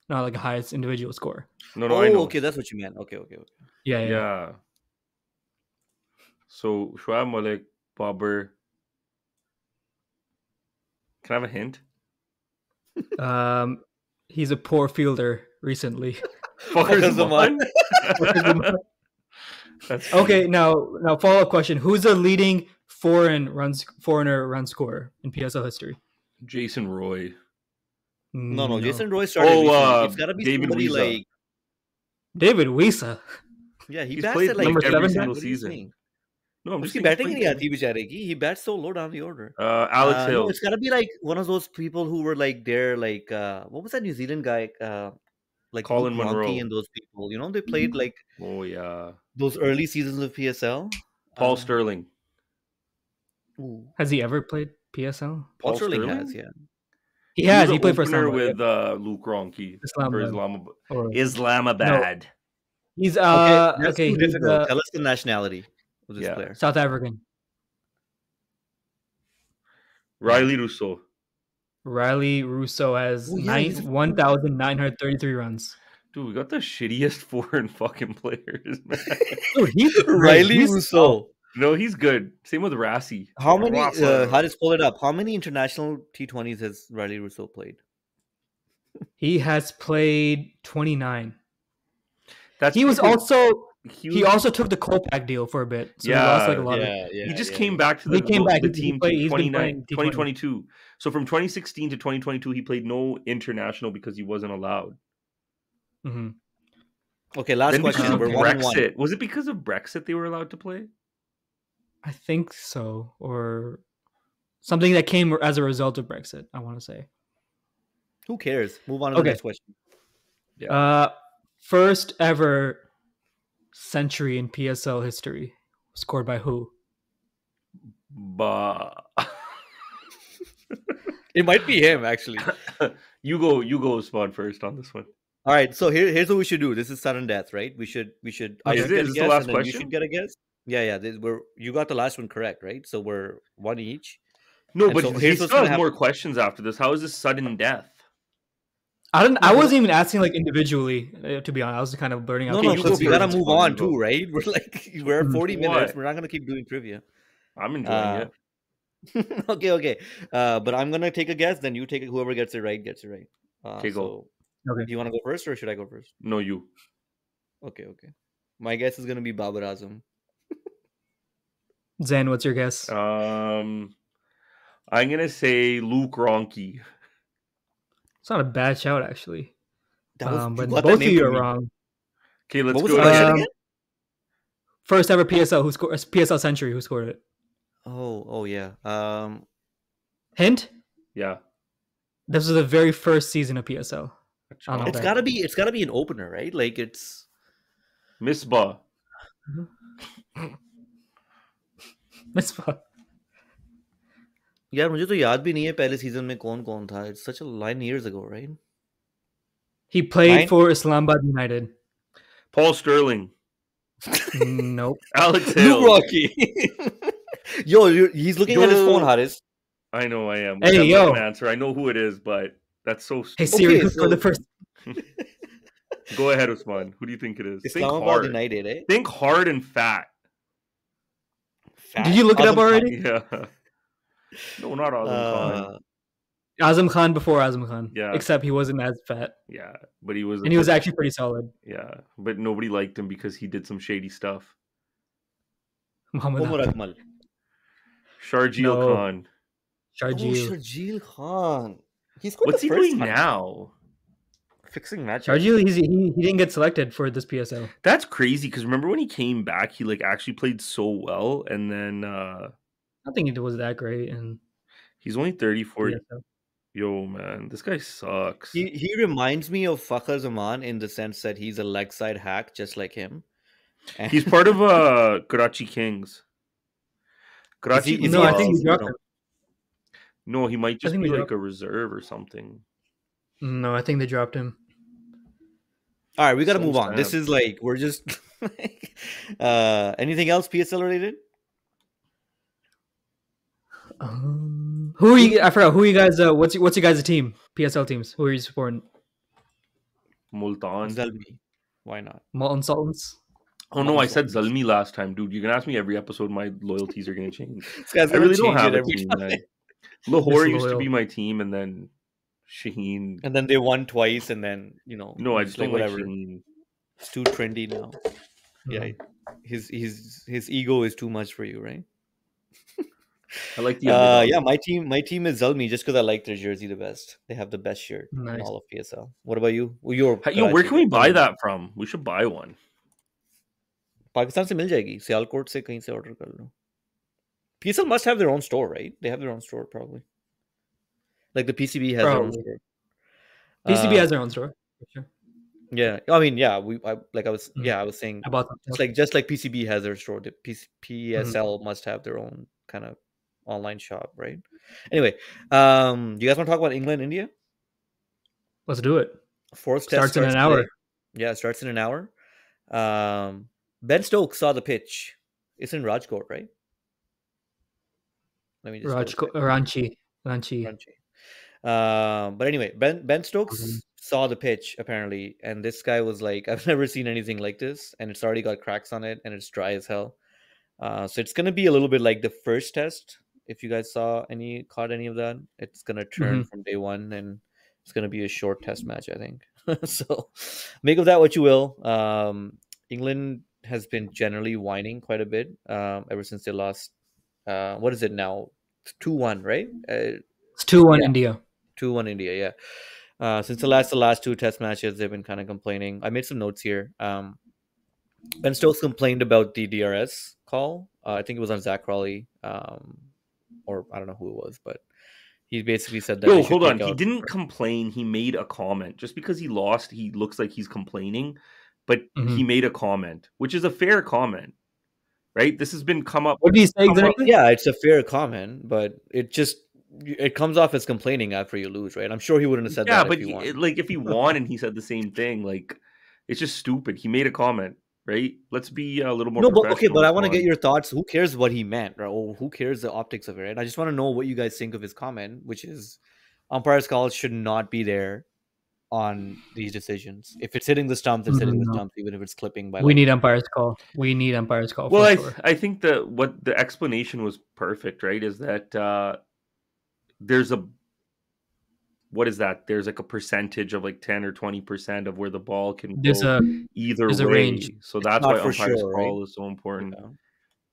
Not like the highest individual score. No, I know. okay, that's what you meant. Okay. Yeah. Yeah. So Shoaib Malik, Bobber. Can I have a hint? He's a poor fielder recently. Fuckers Zaman. Okay, now follow-up question. Who's the leading foreigner run scorer in PSL history? Jason Roy. No. Jason Roy started recently. It's got to be David somebody Wiesa. like David Wiesa. Yeah, He's bats played at like number every 7 single what are you season. saying? No, I'm just उसकी saying batting ही he's नहीं played आती बेचारे की. He bats so low down the order. Alex No, Hales. it's got to be like one of those people who were like there, like what was that New Zealand guy? Like Colin Luke Monroe. Ronchi and those people. You know, they played like Oh yeah. those early seasons of PSL. Paul Sterling. Ooh. Has he ever played PSL? Paul Sterling has, yeah. He has. He was played an for opener Islamabad. with Luke Ronchi for Islamabad. Islamabad. He's That's okay. too He's, difficult. Tell us the nationality of this Yeah. player. South African. Riley Rousseau. Riley Russo has Oh, yeah, he's- 1,933 runs. Dude, we got the shittiest foreign fucking players, man. Dude, he's Riley he's Rousseau. No, he's good. Same with Rassi. How many? Rafa. Haris, pull it up. How many international T20s has Riley Rousseau played? He has played 29. That's He was because also he he also took the Kolpak deal for a bit. So he lost like a lot of he just came back to the, He came back. the He team played- to he's been playing 2022. So from 2016 to 2022, he played no international because he wasn't allowed. Mhm. Okay, last Then question. because of We're 1-1. Brexit, was it because of Brexit they were allowed to play? I think so, or something that came as a result of Brexit. I want to say. Who cares? Move on to the Okay. next question. First ever century in PSL history scored by who? Bah. It might be him, actually. you go Spawn first on this one. All right, so here's what we should do. This is sudden death, right? We should. I Is should it? get Is a this the guess, last and then you question? should get a guess. Yeah. You got the last one correct, right? So we're one each. No, And but so he here's what's still gonna has more happen. questions after this. How is this sudden death? I wasn't even asking like individually. To be honest, I was kind of burning out. No, Okay, you because go we gotta first, move Spawn, on you go. too, right? We're at 40 minutes. What? We're not gonna keep doing trivia. I'm enjoying it. Okay. But I'm gonna take a guess. Then you take it. Whoever gets it right gets it right. Okay, go. So, Okay. do you want to go first, or should I go first? No, you. Okay. My guess is gonna be Babar Azam. Zen, what's your guess? I'm gonna say Luke Ronchi. It's not a bad shout actually. That was, you But got that both of name you from are me. wrong. Okay, let's What was go the question again. again? First ever PSL century who scored it? Oh yeah. Hint: Yeah. this was the very first season of PSL. I don't know It's that. gotta be an opener, right? Like it's Misbah. Misbah. यार मुझे तो याद भी नहीं है पहले season में कौन-कौन था. It's such a 9 years ago, right? He played 9? for Islamabad United. Paul Sterling, Nope. Alex Luke Hale. Rocky. Yo, he's looking at his phone, Yo, Haris. I know I am. Hey, Okay, I'm not yo. gonna answer. I know who it is, but that's so Hey stupid. Siri, Okay, who's for the so first? Go ahead, Usman. Who do you think it is? Think Islamabad hard. United, eh? Think hard and fat. Did Fat you look it up Azam Khan. already? Yeah. No, not Azam Khan. Azam Khan before Azam Khan. Yeah. Except he wasn't as fat, Yeah, but he was. and he was actually pretty solid. Yeah, but nobody liked him because he did some shady stuff. Muhammad Umar Ali. Akmal. Sharjeel No. Khan. Oh, Sharjeel. Sharjeel Khan. He scored What's the he first doing time. now? Fixing matches. Sharjeel, he didn't get selected for this PSL. That's crazy because remember when he came back, he like actually played so well, and then I think it was that great, and he's only 34. PSL. Yo, man, this guy sucks. He reminds me of Fakhar Zaman in the sense that he's a leg side hack just like him. And He's part of Karachi Kings. Karachi. is No, he I in think we season? dropped No. him. No, he might just think be we like dropped a reserve or something. No, I think they dropped him. All right, we got to So move on. This sad. is like we're just anything else PSL related? Who are you? I forgot. Who are you guys? What's your guys' team? PSL teams. Who are you supporting? Multan. Zalmi. Why not? Molten Sultans. Oh no, I said Sultans. Zalmi last time, dude. You can ask me every episode. My loyalties are gonna change. This guy's I gonna really don't change have it a every team, time. man. Lahore used to Disloyal. be my team, and then Shaheen. And then they won twice, and then No, I it's just don't like whatever. Shaheen. It's too trendy now. Yeah, his ego is too much for you, right? I like the underdog. Yeah, my team is Zalmi just because I like their jersey the best. They have the best shirt in Nice. all of PSL. What about you? Well, you're Yo, where Karachi, can we right? buy that from? We should buy one. Pakistan से मिल जाएगी सियालकोट से कहीं से order कर लो. PSL must have their own store, right? They have their own store probably. Like the PCB has their own Probably. store. PCB has their own store. For sure. Yeah, I mean, yeah, I was saying I bought them. just like PCB has their store, the PSL must have their own kind of online shop, right? Anyway, you guys want to talk about England, India? Let's do it. Fourth test Starts in an hour. today. Yeah, it starts in an hour. Ben Stokes saw the pitch. It's in Rajkot, right? Let me just Ranchi. But anyway, Ben Stokes saw the pitch apparently, and this guy was like, "I've never seen anything like this," and it's already got cracks on it, and it's dry as hell. So it's gonna be a little bit like the first test. If you guys caught any of that, it's gonna turn from day one, and it's gonna be a short test match, I think. So make of that what you will. England has been generally whining quite a bit ever since they lost. What is it now? 2-1, right? It's 2-1 India. 2-1 India, yeah. Since the last two test matches, they've been kind of complaining. I made some notes here. Ben Stokes complained about the DRS call. I think it was on Zach Crawley, or I don't know who it was, but he basically said that. Yo, hold on. He didn't complain. He made a comment. Just because he lost, he looks like he's complaining, but he made a comment, which is a fair comment, right? This has been come up. What did he say exactly? Yeah, it's a fair comment, but it comes off as complaining after you lose, right? I'm sure he wouldn't have said that if he won. Like if he won and he said the same thing, like it's just stupid. He made a comment, right? Let's be a little more professional. But I want to get your thoughts. Who cares what he meant, right? Or who cares the optics of it, right? I just want to know what you guys think of his comment, which is umpire's calls should not be there on these decisions. If it's hitting the stumps, it's hitting the stumps, even if it's clipping by. We need umpire's call. Well, I think that what the explanation was perfect, right? Is that there's a There's like a percentage of like 10 or 20% of where the ball can go either way. Range. So that's why umpire's call is so important.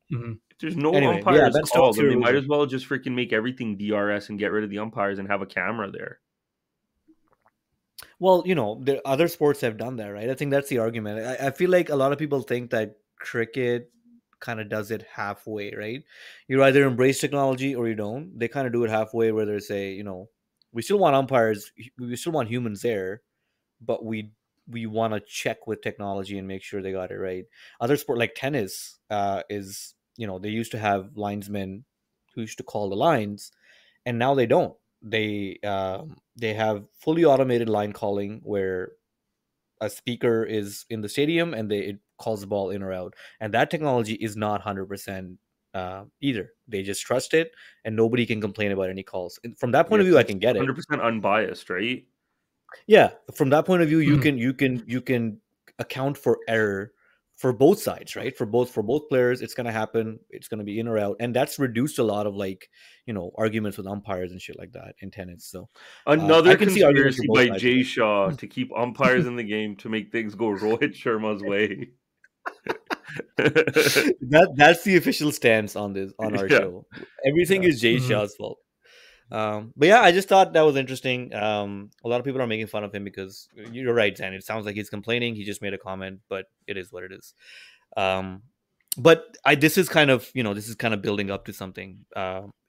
Yeah. If there's no umpire's call, then they might as well just freaking make everything DRS and get rid of the umpires and have a camera there. Well, the other sports have done that, right? I think that's the argument. I feel like a lot of people think that cricket kind of does it halfway, right? You either embrace technology or you don't. They kind of do it halfway where they say, we still want umpires, we still want humans there, but we want to check with technology and make sure they got it right. Other sport like tennis is, they used to have linesmen who used to call the lines, and now they don't. They have fully automated line calling where a speaker is in the stadium and it calls the ball in or out, and that technology is not 100% either. They just trust it, and nobody can complain about any calls. And from that point Yeah, of view, 'cause I it's can get it. 100% unbiased, right? Yeah, from that point of view, Mhm. you can account for error for both sides, right? For both players, it's gonna happen. It's gonna be in or out, and that's reduced a lot of, like, arguments with umpires and shit like that in tennis. So I Another can see arguments for conspiracy both by sides of Jay it. Shaw to keep umpires in the game to make things go Rohit Sharma's way. That's the official stance on our Yeah, show. Everything yeah. is Jay Mhm. Shah's fault. But yeah, I just thought that was interesting. A lot of people are making fun of him because you're right, Zan. It sounds like he's complaining. He just made a comment, but it is what it is. Um, but this is kind of building up to something.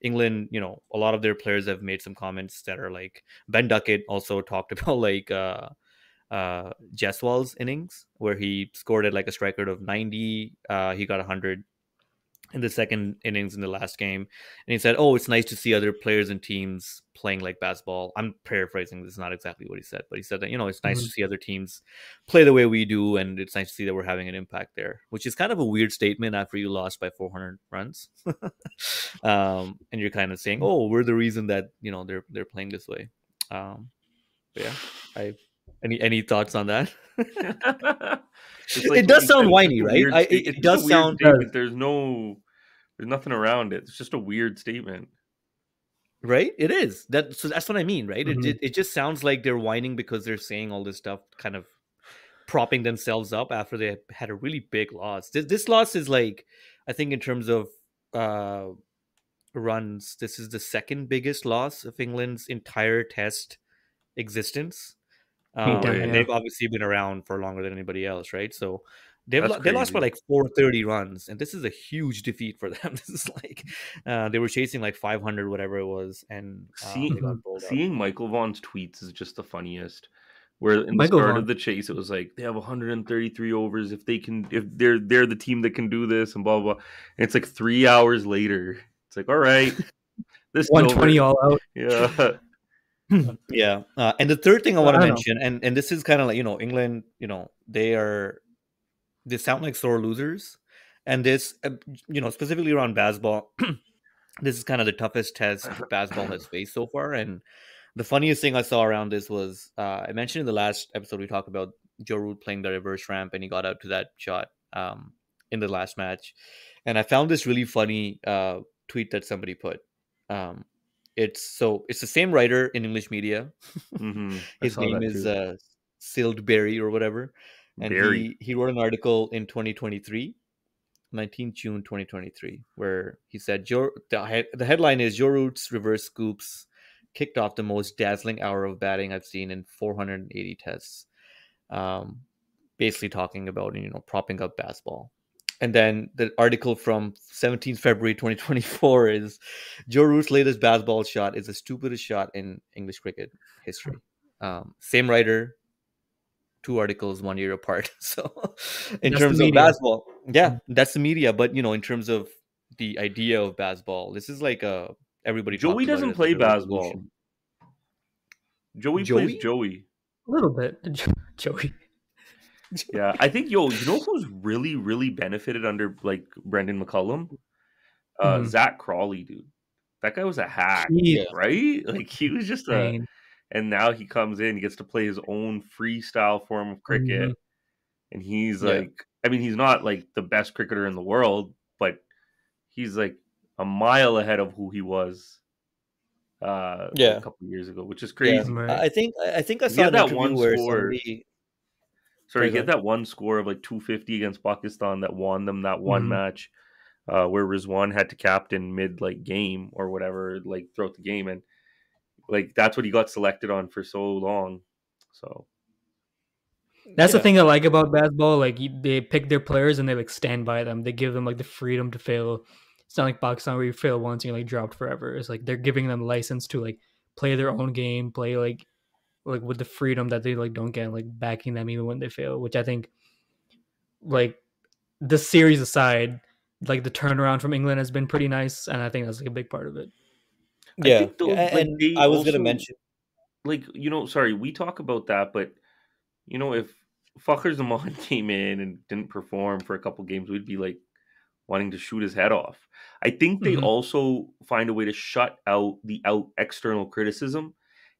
England, a lot of their players have made some comments that are like Ben Duckett also talked about like Jaiswal's innings where he scored at like a strike rate of 90. He got 100 in the second innings in the last game, and he said, "Oh, it's nice to see other players and teams playing like basketball." I'm paraphrasing. This is not exactly what he said, but he said that it's nice to Mhm. see other teams play the way we do, and it's nice to see that we're having an impact there, which is kind of a weird statement after you lost by 400 runs, and you're kind of saying, "Oh, we're the reason that they're playing this way." Um, but yeah, I any thoughts on that? It's like It what does you said, sound it's just whiny, a right? weird It it's just a does weird sound It does. statement. There's nothing around it. It's just a weird statement. right. It is that's what I mean, right? Mhm. It just sounds like they're whining because they're saying all this stuff, kind of propping themselves up after they had a really big loss. This loss is like, I think in terms of uh runs, this is the second biggest loss of England's entire Test existence. No 8 down, And way. yeah. they've obviously been around for longer than anybody else, right? So That's they lost by crazy. like 430 runs, and this is a huge defeat for them. This is like they were chasing like 500, whatever it was, and they got Mhm. bowled out. Seeing Michael Vaughn's tweets is just the funniest. Where in the Michael start Vaughan. of the chase, it was like they have 133 overs if they're the team that can do this and blah blah. And it's like 3 hours later. It's like, all right, this is over. 120 all out. Yeah. Yeah, and the third thing I want But to I don't know. mention, and this is kind of like, England, they sound like sore losers, and this, specifically around Bazball, this is kind of the toughest test Bazball has faced so far. And the funniest thing I saw around this was, I mentioned in the last episode we talked about Joe Root playing the reverse ramp, and he got out to that shot in the last match. And I found this really funny tweet that somebody put. Um, it's the same writer in English media. I His saw name that is too. Sild Berry or whatever, and Barry. he wrote an article in 2023, 19th June 2023, where he said the headline is Joe Root's reverse scoops kicked off the most dazzling hour of batting I've seen in 480 tests. Um, Basically talking about propping up Bazball. And then the article from 17th February 2024 is Joe Root's latest Bazball shot is the stupidest shot in English cricket history. Same writer, two articles 1 year apart. So in That's the terms of media. Bazball, yeah, Mhm. that's the media. But in terms of the idea of Bazball, this is like everybody talks Joey about it doesn't as like play a basketball. revolution. Joey plays Joey? Joey. A little bit. Joey. Yeah, I think you know who's really really benefited under like Brendan McCullum? Mhm. Zach Crawley, dude. That guy was a hack, He's Yeah, right? Like he was just a, insane. and now he comes in, he gets to play his own freestyle form of cricket, Mhm. and he's yeah, like, I mean, he's not like the best cricketer in the world, but he's like a mile ahead of who he was like a yeah, couple years ago, which is yeah. crazy. Right. I think I He saw had an that interview one where score. somebody. Sorry, Sorry, he go had ahead. that one score of like 250 against Pakistan that won them that one Mhm. match, where Rizwan had to captain mid like game or whatever, like throughout the game, and like that's what he got selected on for so long. So That's the Yeah, thing I like about basketball. Like they pick their players and they like stand by them. They give them like the freedom to fail. It's not like Pakistan where you fail once and you're like dropped forever. It's like they're giving them license to like play their own game, play like with the freedom that they like don't get, like backing them even when they fail. Which I think, like, the series aside, like the turnaround from England has been pretty nice, and I think that's like a big part of it. I Yeah, think yeah, though, like and they I was gonna also mention. like sorry, we talk about that, but if Fucker Zaman came in and didn't perform for a couple games, we'd be like wanting to shoot his head off. I think they Hmm. also find a way to shut out the external criticism.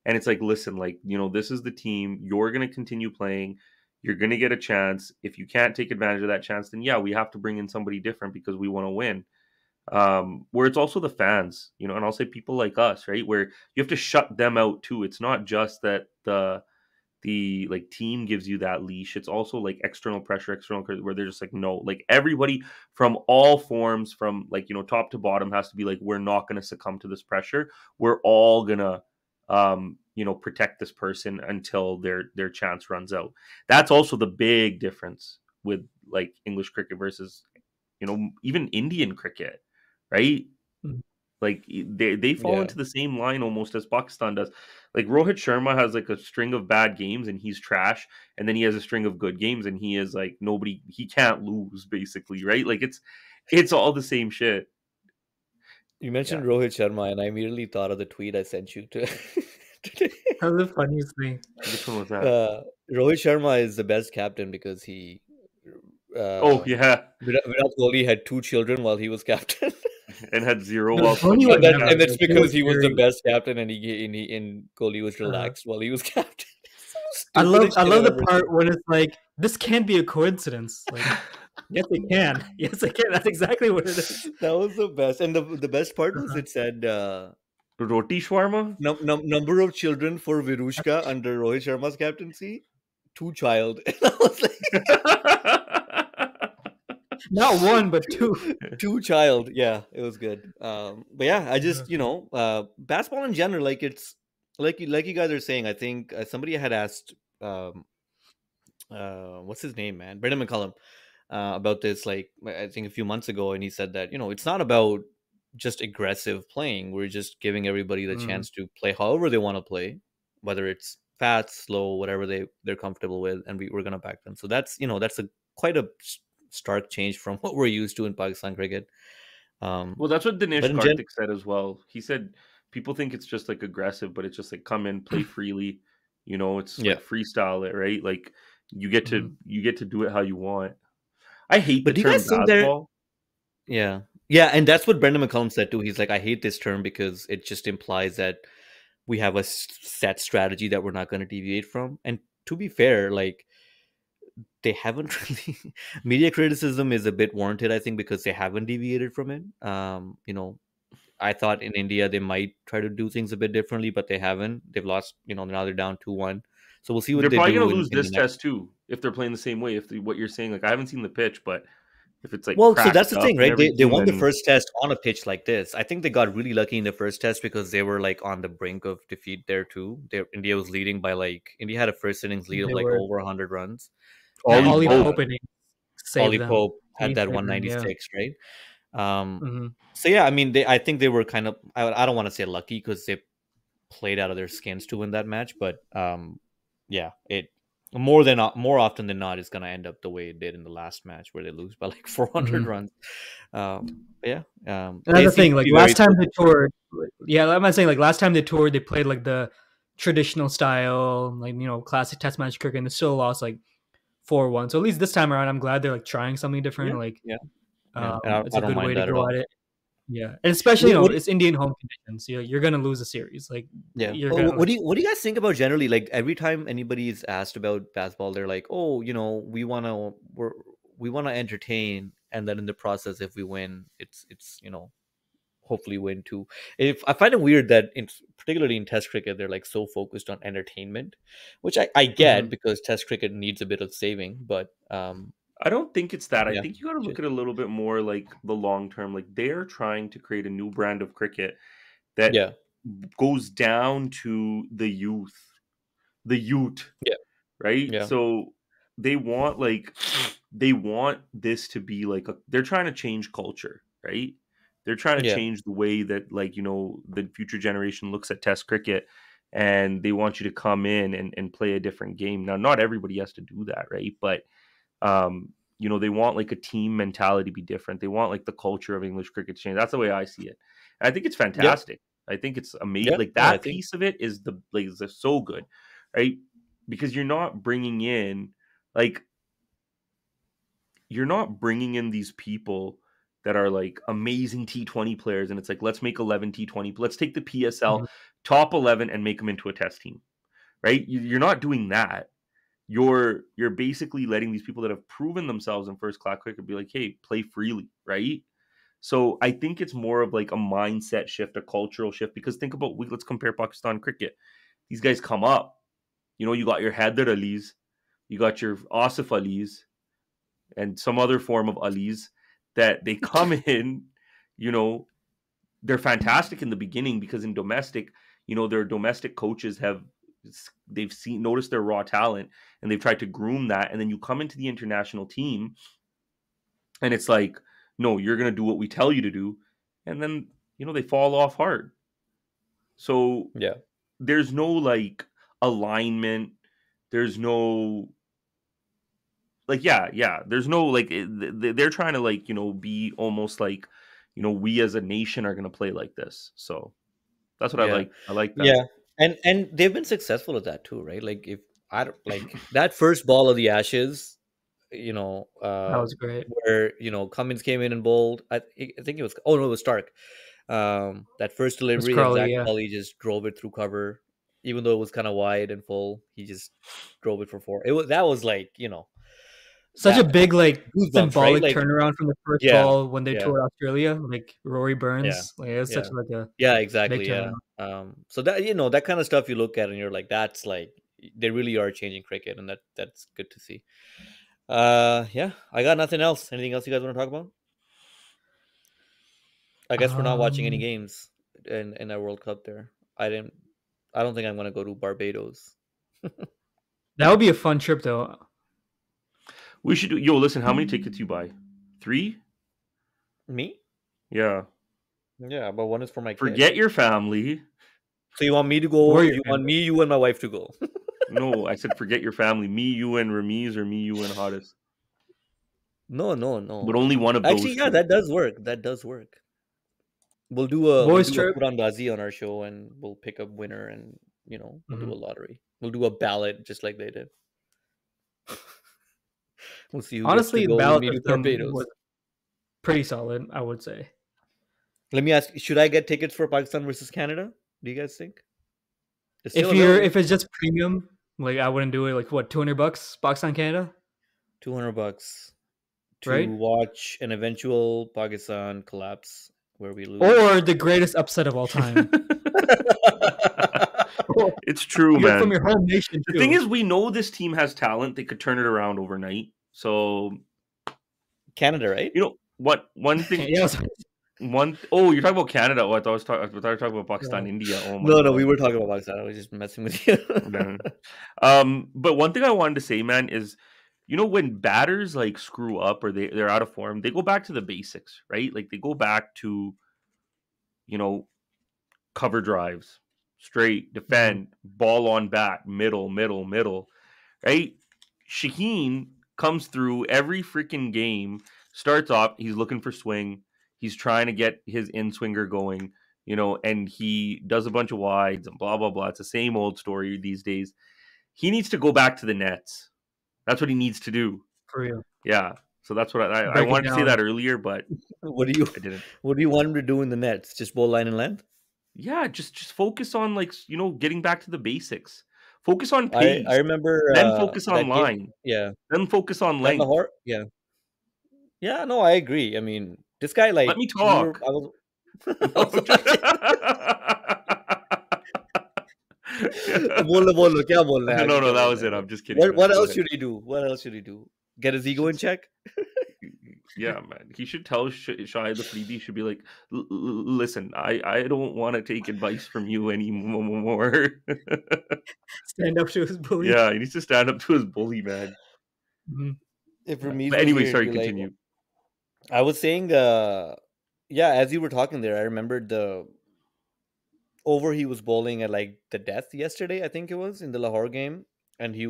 And it's like, listen, like, this is the team. You're going to continue playing. You're going to get a chance. If you can't take advantage of that chance, then yeah, we have to bring in somebody different because we want to win. Where it's also the fans, and I'll say people like us, right? Where you have to shut them out too. It's not just that the like team gives you that leash. It's also like external pressure, where they're just like, no, like everybody from all forms, from like top to bottom, has to be like, we're not going to succumb to this pressure. We're all gonna protect this person until their chance runs out. That's also the big difference with like English cricket versus even Indian cricket, right? Like they fall Yeah. into the same line almost as Pakistan does. Like Rohit Sharma has like a string of bad games and he's trash, and then he has a string of good games and he is like nobody. He can't lose basically, right? Like it's all the same shit. You Yeah, mentioned Rohit Sharma, and I immediately thought of the tweet I sent you to today. That's the funniest thing. which one was that? Uh, Rohit Sharma is the best captain because Oh uh, yeah, Virat Kohli had two children while he was captain. and had zero No, while Tony Tony would And was that never. and that's captain. Like, he was because he was the very. best captain, and Kohli was Uh, relaxed while he was captain. So I love. stupidest I shit love I've the ever seen. part when it's like this can't be a coincidence. Like, yes, it can. Yes, it can. That's exactly what it is. That was the best, and the best part was Uh-huh. it said Roti shawarma. number of children for Virushka under Rohit Sharma's captaincy, two child. And I was like, Not one, but two, two. two child. Yeah, it was good. But yeah, I Uh, just basketball in general, like it's like you guys are saying. I think somebody had asked, what's his name, man, Brendan McCullum, about this, like I think a few months ago, and he said that it's not about just aggressive playing. We're just giving everybody the mm, chance to play however they want to play, whether it's fast, slow, whatever they're comfortable with, and we're gonna back them. So that's a quite a stark change from what we're used to in Pakistan cricket. Well, that's what But Dinesh in gen, Karthik said as well. He said people think it's just like aggressive, but it's just like come in, play freely. It's yeah. like freestyle it, right? Like mhm. you get to do it how you want. I hate the But do you term guys think there? Bazball. Yeah, yeah, and that's what Brendan McCullum said too. He's like, I hate this term because it just implies that we have a set strategy that we're not going to deviate from. And to be fair, like they haven't really media criticism is a bit warranted, I think, because they haven't deviated from it. I thought in India they might try to do things a bit differently, but they haven't. They've lost, now they're down 2-1. So we'll see what They're they probably do gonna lose in the this next. test too if they're playing the same way. If what you're saying, like I haven't seen the pitch, but if it's like Well, so that's cracked the up thing, and right? They everything, won the then first test on a pitch like this. I think they got really lucky in the first test because they were like on the brink of defeat there too. India was leading by India had a first innings lead of They like were. over 100 runs, Yeah, Ollie Ollie and Pope. Pope and he saved Ollie them. Pope had Clean that saved them. Yeah. 196, right? Um, Hmm. so yeah, I mean, I think they were kind of, I don't want to say lucky because they played out of their skins to win that match, but yeah, it more often than not is going to end up the way it did in the last match where they lose by like 400 Hmm. runs. But yeah, And that's they the seem thing. to Like be very last time they focused. toured, yeah, I'm not saying like last time they toured, they played like the traditional style, like classic test match cricket, and they still lost like 4-1. So at least this time around, I'm glad they're like trying something Yeah, different. Like, yeah, yeah. And it's I a don't good way mind to that at go at all. it. Yeah, and especially What, what it's Indian home conditions. You're gonna lose a series. Like Yeah. you're Well, gonna like. what do you guys think about generally? Like every time anybody is asked about basketball, they're like, "Oh, we want to entertain, and then in the process, if we win, it's hopefully win too." If I find it weird that particularly in Test cricket, they're like so focused on entertainment, which I get Mhm. because Test cricket needs a bit of saving, but I don't think it's that. I yeah, think you got to look just, at it a little bit more like the long term. Like they're trying to create a new brand of cricket that yeah, goes down to the youth, yeah, right? yeah, So they want they want this to be like they're trying to change culture, right? They're trying to yeah, change the way that the future generation looks at test cricket, and they want you to come in and play a different game. Now, not everybody has to do that, right? But they want like a team mentality to be different. They want like the culture of English cricket to change. That's the way I see it. And I think it's yeah. fantastic. I think it's amazing. Yeah, Like no, I that think piece of it is so good, right? Because like you're not bringing in these people that are like amazing T20 players, and it's like let's make 11 T20. Let's take the PSL Mhm. top 11 and make them into a test team, right? You're not doing that. You're basically letting these people that have proven themselves in first class cricket be like, hey, play freely, right? So I think it's more of like a mindset shift, a cultural shift. Because think about let's compare Pakistan cricket. These guys come up, you got your Haider Alis, you got your Asif Alis, and some other form of Alis that they come in, you know, they're fantastic in the beginning because in domestic, their domestic coaches they've seen noticed their raw talent and they've tried to groom that, and then you come into the international team and it's like, no, you're gonna do what we tell you to do, and then they fall off hard. So yeah, there's no like alignment. There's no like there's no like they're trying to like be almost like we as a nation are gonna play like this. So that's what I yeah, like. I like that. yeah, and they've been successful at that too, right? Like if I don't like that first ball of the Ashes, That was great. where Cummins came in and bowled. I think it was, oh no, it was Stark. That first It's delivery and Crawley, Zach yeah. Tully just drove it through cover, even though it was kind of wide and full. He just drove it for four. That was like Such a that big like goosebumps, right? symbolic Like turnaround from the first yeah, ball when they yeah, toured Australia, like Rory yeah, Burns. Like it was such yeah, like a yeah, big exactly, yeah. turnaround. So that that kind of stuff you look at and you're like, that's like they really are changing cricket, and that's good to see. Yeah, I got nothing else. Anything else you guys want to talk about? I guess we're not watching any Um, games in our World Cup there. I didn't. I don't think I'm gonna go to Barbados. that would be a fun trip though. We should do. Yo, listen, how many tickets you buy? 3? Me? Yeah. Yeah, but one is for my kid. Forget your family. So you want me to Or go? your You want family. me, you, and my wife to go? No, I said forget your family. Me, you, and Ramiz, or me, you, and Hadis. No, no, But no. only one of Actually, those yeah, two. that does work. That does work. We'll Boys do a trip. Kurandazi on our show, and we'll pick a winner, and we'll do Mhm. a lottery. We'll do a ballot just like they did. We'll see who gets to Honestly, the go with ballot me to system was Barbados. pretty solid, I would say. Let me ask: should I get tickets for Pakistan versus Canada? Do you guys think it's still If available? it's just premium, like I wouldn't do it. Like what, $200 box on Canada, $200 to right? watch an eventual Pakistan collapse where we lose. Or the greatest upset of all time. It's true, From man. your home nation The thing too, is, we know this team has talent. They could turn it around overnight. So, Canada, right? what one thing yeah. oh, you're talking about Canada. Oh, I thought you were talking about Pakistan, India. Oh my No, no, we god. were talking about Pakistan. I was just messing with you. Yeah. But one thing I wanted to say, man, is when batters like screw up or they're out of form, they go back to the basics, right? Like they go back to, you know, cover drives, straight, Mhm. defend, ball on bat, middle, middle, middle, right? Shaheen comes through every freaking game, starts off, he's looking for swing, he's trying to get his in swinger going, and he does a bunch of wides and blah, blah, blah. It's the same old story these days. He needs to go back to the nets. That's what he needs to do. For real. Yeah. So that's what I Break it wanted to say down. that earlier, but what do you I didn't. what do you want him to do in the nets? Just bowl line and length? Yeah, just focus on like getting back to the basics. Focus on I pace, remember then focus on that game. line, Yeah, then focus on that length. Lahore. Yeah, yeah. No, I agree. I mean, this guy Let like me we were. talk. I was. No, I was I'm just- watching. बोलो बोलो क्या बोलना है no, आगे no, क्या that बोलना was है it. बोल I'm just kidding, what man. what Go else ahead. should he do? What else should he do? Get his He ego should, in check? yeah, man. He should tell Shahid Afridi should be like, listen, I don't want to take advice from you anymore. Stand up to his bully. Yeah, he needs to stand up to his bully, man. Mhm. If Yeah. Ramiz But was anyway, here, he'd sorry, be like, continue. I was saying, yeah, as you were talking there, I remembered the over he was bowling at like the death yesterday, I think it was in the Lahore game, and he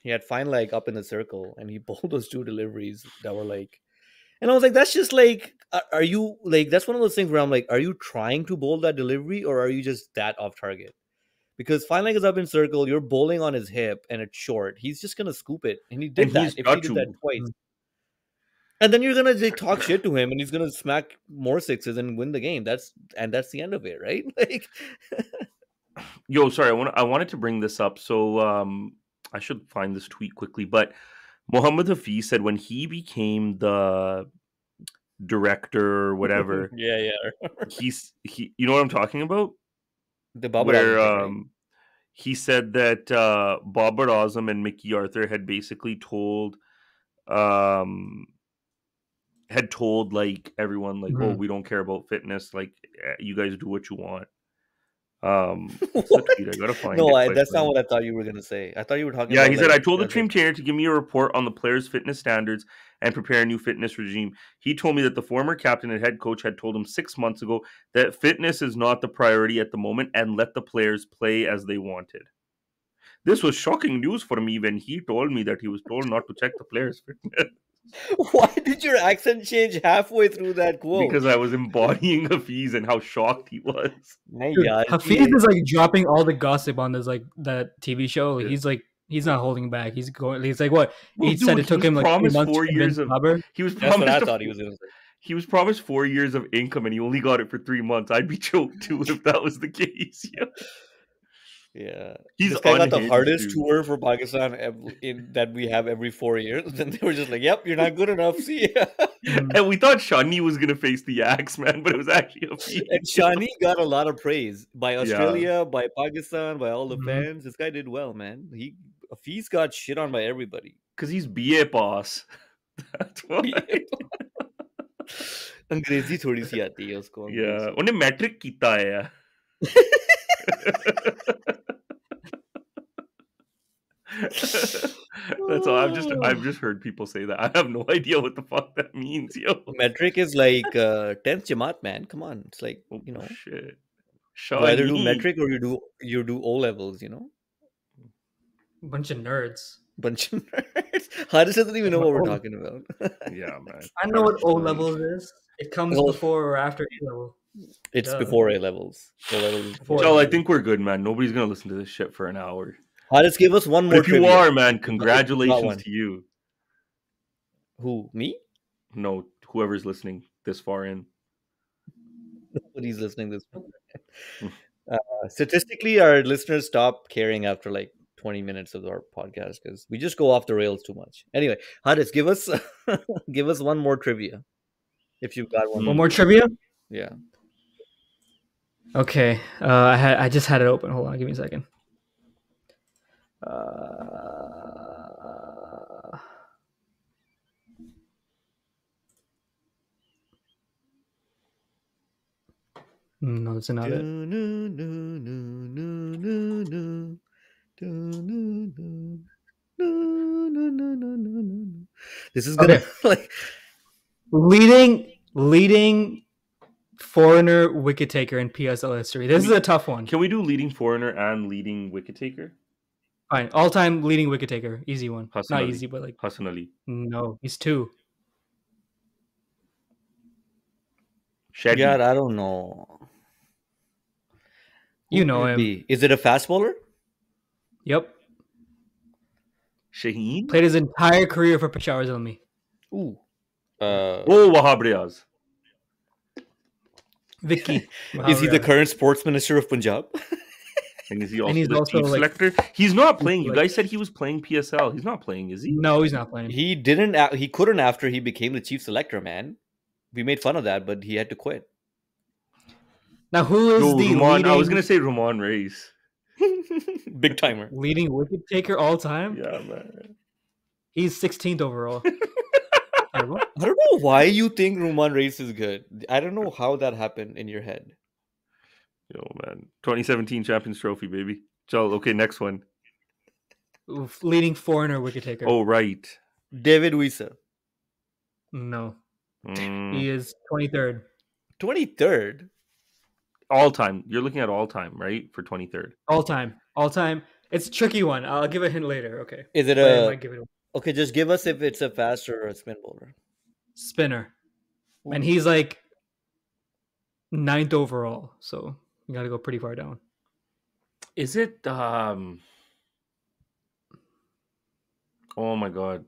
had fine leg up in the circle, and he bowled those two deliveries that were like And I was like, that's just like, are you like, that's one of those things where I'm like, are you trying to bowl that delivery or are you just that off target? Because fine leg is up in circle, you're bowling on his hip and it's short. He's just gonna scoop it, and he And did that. he's If he did that Chachu. twice, Mm. and then you're gonna like, talk shit to him, and he's gonna smack more sixes and win the game. That's the end of it, right? Like, Yo, sorry, I wanted to bring this up. So I should find this tweet quickly, but Mohammed Hafiz said when he became the director or whatever, yeah, yeah. he you know what I'm talking about? The Babar Where Azam thing, right? he said that Babar Azam and Mickey Arthur um had told like everyone like, oh, Mhm. we don't care about fitness, like you guys do what you want. What's the What? tweet? I gotta find No, it that's not quickly. what I thought you were gonna say. I thought you were talking Yeah, about he said, like I told the the team trainer to give me a report on the players' fitness standards and prepare a new fitness regime. He told me that the former captain and head coach had told him 6 months ago that fitness is not the priority at the moment and let the players play as they wanted. This was shocking news for me when he told me that he was told not to check the players' fitness Why did your accent change halfway through that quote? because I was embodying Hafiz and how shocked he was. नहीं Dude, यार, Hafiz ये- is like dropping all the gossip on this like that TV show. Yeah. He's not holding back. He's going. He's like what Well, he said. dude, It he took was him like 3 promised months to 4 years convince of Baber. he was That's what I promised thought he was gonna say. he was promised 4 years of income and he only got it for 3 months. I'd be choked too if that was the case. Yeah. Yeah, He's this guy got the unhinged, hardest dude. tour for Pakistan that we have every 4 years. Then they were just like, "Yep, you're not good enough." See, ya." Mhm. And we thought Shani was gonna face the axe, man, but it was actually a and feat. Shani got a lot of praise by Yeah. Australia, by Pakistan, by all the Mhm. fans. This guy did well, man. He's got shit on by everybody. Because he's BA boss. That's why. अंग्रेजी थोड़ी सी आती है उसको Yeah. अंग्रेजी उन्हें matric कीता है. That's all. I've just heard people say that. I have no idea what the fuck that means, yo. Metric is like 10th Jamaat, man. Come on, it's like Oh you know, shit. you either do Shani. metric or you do O levels. You know, Bunch of nerds. bunch of nerds. Haris doesn't even know what we're Oh. talking about. Yeah, man. I know what O Right. levels is. It comes Oh. before or after A level. It's Duh. before A levels. O levels is before. Before Joel, I A-levels. think we're good, man. Nobody's gonna listen to this shit for an hour. Haris, give us one But more if you trivia. are, man, If you got congratulations one. to you. Who, me? No, whoever's listening this far in. Nobody's listening this far. Mm. Statistically, our listeners stop caring after like 20 minutes of our podcast because we just go off the rails too much. Anyway, Haris, give us give us one more trivia if you've got one. One more trivia. Yeah. Okay. I just had it open. Hold on. Give me a second. No, it's not it. This is gonna Okay. like Leading foreigner wicket taker in PSL history. This is a tough one. Can we do leading foreigner and leading wicket taker? Fine. All time leading wicket taker. Easy one. Hassan Not Ali. easy, but like Hassan Ali. no. He's 2. Shetty. God, I don't know. You Who know could it him. be? Is it a fast bowler? Yep. Shaheen? Played his entire career for Peshawar Zalmi. Ooh. Oh, Wahab Riaz. Vicky. Is he the current sports minister of Punjab? And is he also he's the also, chief like- selector? He's not playing. You selector. guys said he was playing PSL. He's not playing, is he? No, he's not playing. He didn't. He couldn't after he became the chief selector. Man, we made fun of that, but he had to quit. Now, who is No, the Roman. I was leading, gonna say Roman Reis. Big timer. leading wicket taker all time? Yeah, man. He's 16th overall. Terrible. I don't know why you think Roman Reis is good. I don't know how that happened in your head. Yo, man. 2017 Champions Trophy, baby. So, okay, next one. Oof, leading foreigner wicket taker. Oh, right. David Wisa, No. Mm, He is 23rd. 23rd. all time. You're looking at all time, right? For 23rd. All time. All time. It's a tricky one. I'll give a hint later. Okay. Is it But I a might give it away. okay? Just give us if it's a fast or a spin bowler. spinner, and he's like 9th overall. So you got to go pretty far down. Is it? Oh my god!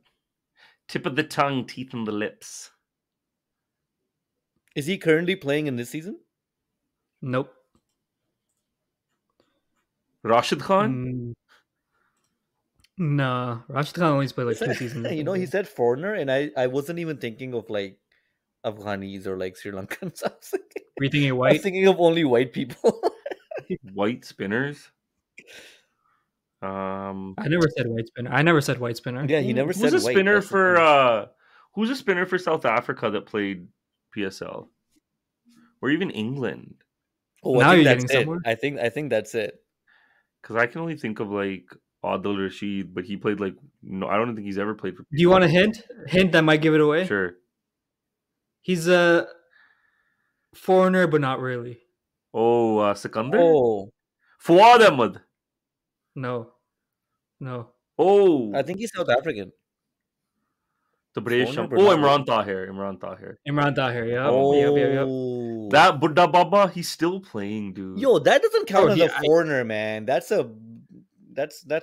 Tip of the tongue, teeth on the lips. Is he currently playing in this season? Nope. Rashid Khan. Nah, Rashid Khan only played like 2 seasons. You know, he said foreigner, and I wasn't even thinking of like Afghanis or like Sri Lankans. Were you thinking I was white? thinking of only white people. White spinners. I never said white spinner. I never said white spinner. Yeah, he never said Who's a white. spinner That's the thing. for? Who's a spinner for South Africa that played PSL, or even England? Oh, Now I think you're that's getting it. somewhere. I think that's it. Because I can only think of like Adil Rashid, but he played like no. I don't think he's ever played for. Do you want a hint? Hint that might give it away? Sure. He's a foreigner, but not really. Oh, Sikandar? Oh, Fuad Ahmed. No. Oh, I think he's South African. Tabrez Foreigner, Sham. but Oh, not Imran Tahir. Imran Tahir. Imran Tahir. Yep. Yep. Oh, That Buddha Baba, he's still playing, dude. yo, that doesn't count Oh, as yeah, a foreigner, man. That's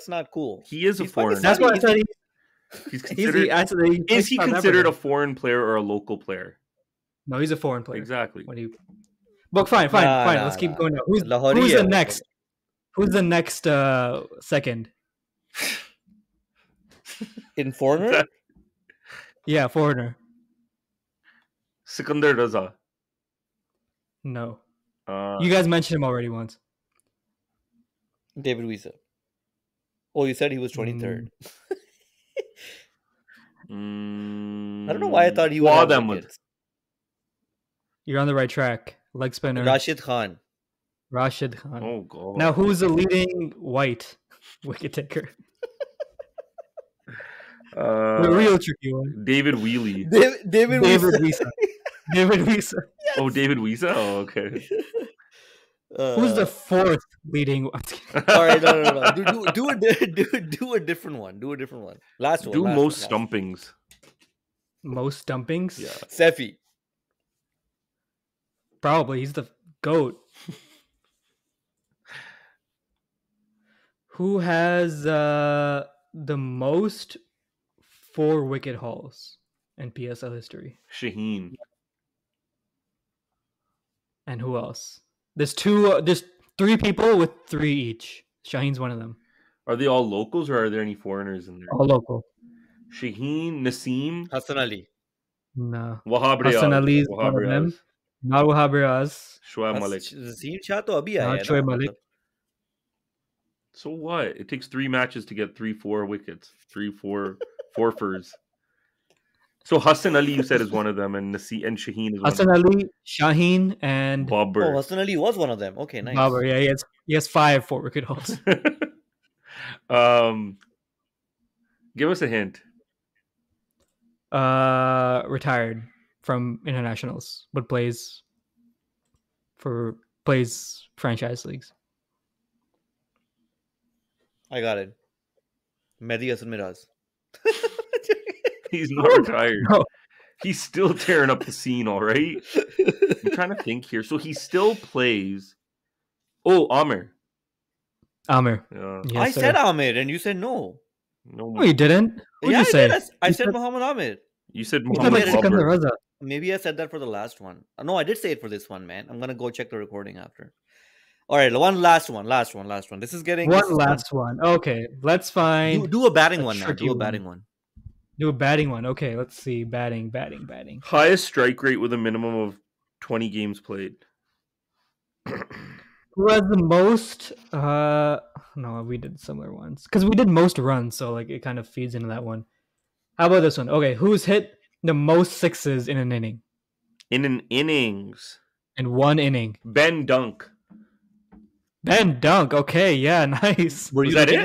not cool. He is a He's foreigner. That's why I said He's considered. actually. Is he considered a foreign player or a local player? No, he's a foreign player. Exactly. What do you? But fine. Nah, Let's keep going now. Who's Lahori the hai. next? Who's the next second? In foreigner? Yeah, foreigner. Sikandar Raza. No. You guys mentioned him already once. David Wiesa. Oh, you said he was 23rd. I don't know why I thought he would have wickets. You're on the right track. Leg spinner. Rashid Khan. Oh god. Now, who's the leading white wicket taker? The real tricky one. David Wheely. David Wiesa. David Wiesa. Yes. Oh, David Wiesa? Oh, okay. Who's the fourth leading? All right, no. Do a different one. Do a different one. Last one. Do most stumpings. Most stumpings? Yeah. Sefi. Probably. He's the GOAT. Who has the most 4-wicket hauls in PSL history? Shaheen. And who else? There's 3 people with 3 each. Shaheen's one of them. Are they all locals or are there any foreigners in there? All local. Shaheen, Naseem, Hassan Ali. No. Wahab Riaz. Hassan Ali is one of them. Not Wahab Riaz. Shoaib Malik. Zaseem Shah to abhi aaya Not Shoaib Malik. So what? It takes 3 matches to get 3-4 wickets. 3-4 forfers. So Hassan Ali, you said, is one of them, and Shaheen is one. Hassan Ali, Shaheen, and Babur. Oh, Hassan Ali was one of them. Okay, nice. Babur. Yeah, he has 5 4-wicket hauls. Give us a hint. Retired from internationals, but plays franchise leagues. I got it. Mehdi Hasan Miraz. He's not retired. No. He's still tearing up the scene, all right? I'm trying to think here. So he still plays. Oh, Amir. Amir. Yeah. Yes, I said Amir, and you said no. No, you didn't. What did Yeah, you say? I said Muhammad Amir. You said You said Muhammad like Sikandar Babur. Raza. Maybe I said that for the last one. No, I did say it for this one, man. I'm going to go check the recording after. All right, one last one. This is getting... One last one. Okay, let's find... Do a batting one now. tricky Do a batting one. Do a batting one. Okay, let's see. Batting. Highest strike rate with a minimum of 20 games played. Who has the most... No, we did similar ones. Because we did most runs, so like it kind of feeds into that one. How about this one? Okay, who's hit the most sixes in an inning? In an innings. In one inning. Ben Dunk. Ben Dunk. Okay, yeah, nice. Was that it?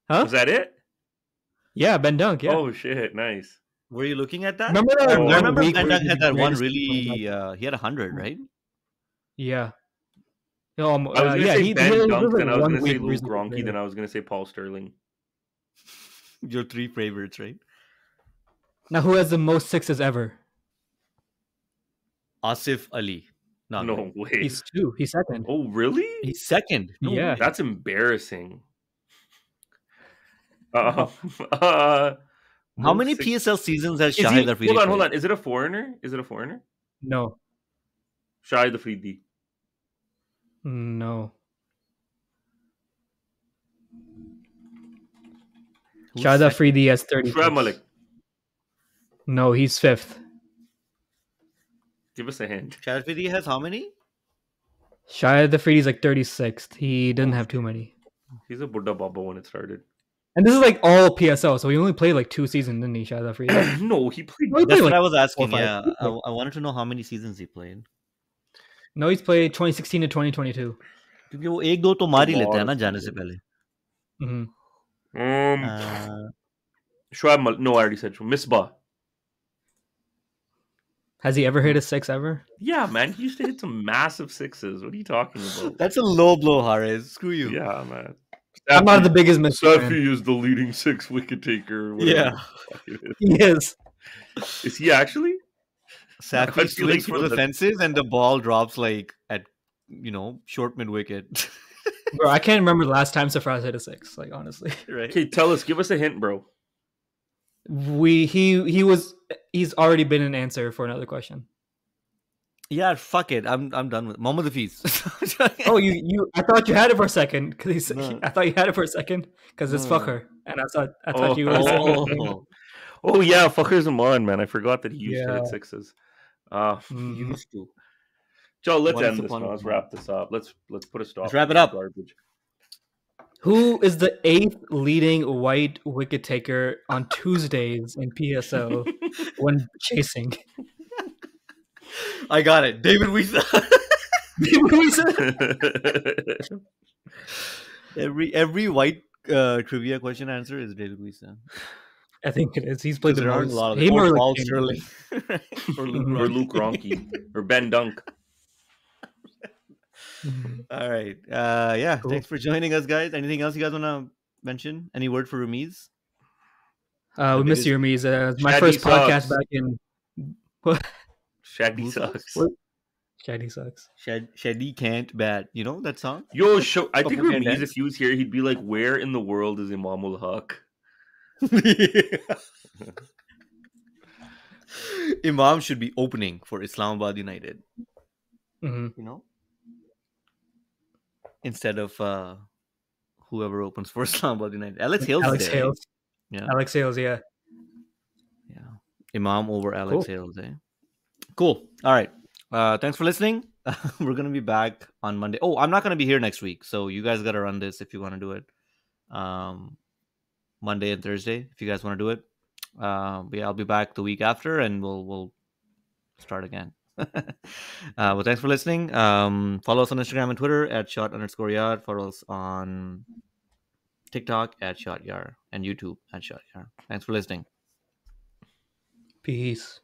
Huh? Was that it? Yeah, Ben Dunk, yeah. Oh, shit. Nice. Were you looking at that? Remember that I one remember week Ben where Dunk he had did that one greatest really... he had 100, right? Yeah. I was going to say Ben Dunk, then I was going to say Luke Gronky, Gronky, then I was going to say Paul Sterling. Your 3 favorites, right? Now, who has the most sixes ever? Asif Ali. No, I'm kidding. No way. He's two. He's second. Oh, really? He's second. No Yeah. way. That's embarrassing. Uh, uh, How most many six- PSL seasons has Is Shahid he? Afridi Hold on. played? Is it a foreigner? Is it a foreigner? No. Shahid Afridi. No. Who's Shahid second? Afridi has 30. Shoaib Malik. No, he's fifth. Give us a hint. Shahid Afridi has how many? Shahid Afridi's like 36th. He didn't have too many. He's a Buddha Baba when it started. And this is like all PSL, so he only played like 2 seasons, didn't he, Shahid Afridi? No, he played. No, he That's played what like I was 4 or asking. 5. Yeah, I wanted to know how many seasons he played. No, he's played 2016 to 2022. क्योंकि वो एक दो तो मार ही A लेते हैं lot ना of जाने से seasons. पहले. Hmm. Shoaib Malik. No, I already said Misbah. Has he ever hit a 6 ever? Yeah, man. He used to hit some massive sixes. What are you talking about? That's a low blow, Harris. Screw you. Yeah, man. I'm not the biggest Mr. fan. Safi is the leading 6 wicket taker. Yeah. He is. Is he actually? I Safi feel like swings he for was the a- fences and the ball drops like at short mid wicket. Bro, I can't remember the last time Safraz hit a 6, like honestly. Right. Okay, tell us. Give us a hint, bro. He's already been an answer for another question. Yeah, fuck it. I'm done with Mohammad Hafiz. Oh, I thought you had it for a second because No. I thought you had it for a second because it's No. Fakhr, and I thought you were saying Oh, Oh yeah, Fakhr Zaman, man. I forgot that he used to Yeah. hit sixes. Mhm. used to. Joe, let's Once end this upon now. a Let's time. wrap this up. Let's put a stop. Let's wrap to it this up. Garbage. Who is the 8th leading white wicket taker on Tuesdays in PSO when chasing? I got it. David Wisa. every white trivia question answer is David Wisa. I think it is. He's played the There aren't most. a lot of He them. Or more like Paul Kane. Sterling. Or Luke Mhm. Or Ronchi. Luke Ronchi. Or Ben Dunk. Mhm. All right. Yeah. Cool. Thanks for joining us, guys. Anything else you guys want to mention? Any word for Ramiz? We miss you, Ramiz. My Shaggy first podcast sucks. back in. What? Shaggy Who sucks. What? Shaggy sucks. Shady can't bat. You know that song? Yo, I think Couple can Ramiz, dance. if he was here, he'd be like, "Where in the world is Imamul Haq?" Imam should be opening for Islamabad United. Hmm. Instead of whoever opens for Islamabad United. Alex Hales. Alex is there, Hales. Yeah. Alex Hales, yeah. Yeah. Imam over Alex Cool. Hales. Cool. All right. Thanks for listening. We're gonna be back on Monday. Oh, I'm not gonna be here next week, so you guys gotta run this if you want to do it. Monday and Thursday, if you guys want to do it. But yeah, I'll be back the week after, and we'll start again. Well, thanks for listening. Follow us on Instagram and Twitter at @shot_yard. Follow us on TikTok at @shotYar and YouTube at @shotYar. Thanks for listening. Peace.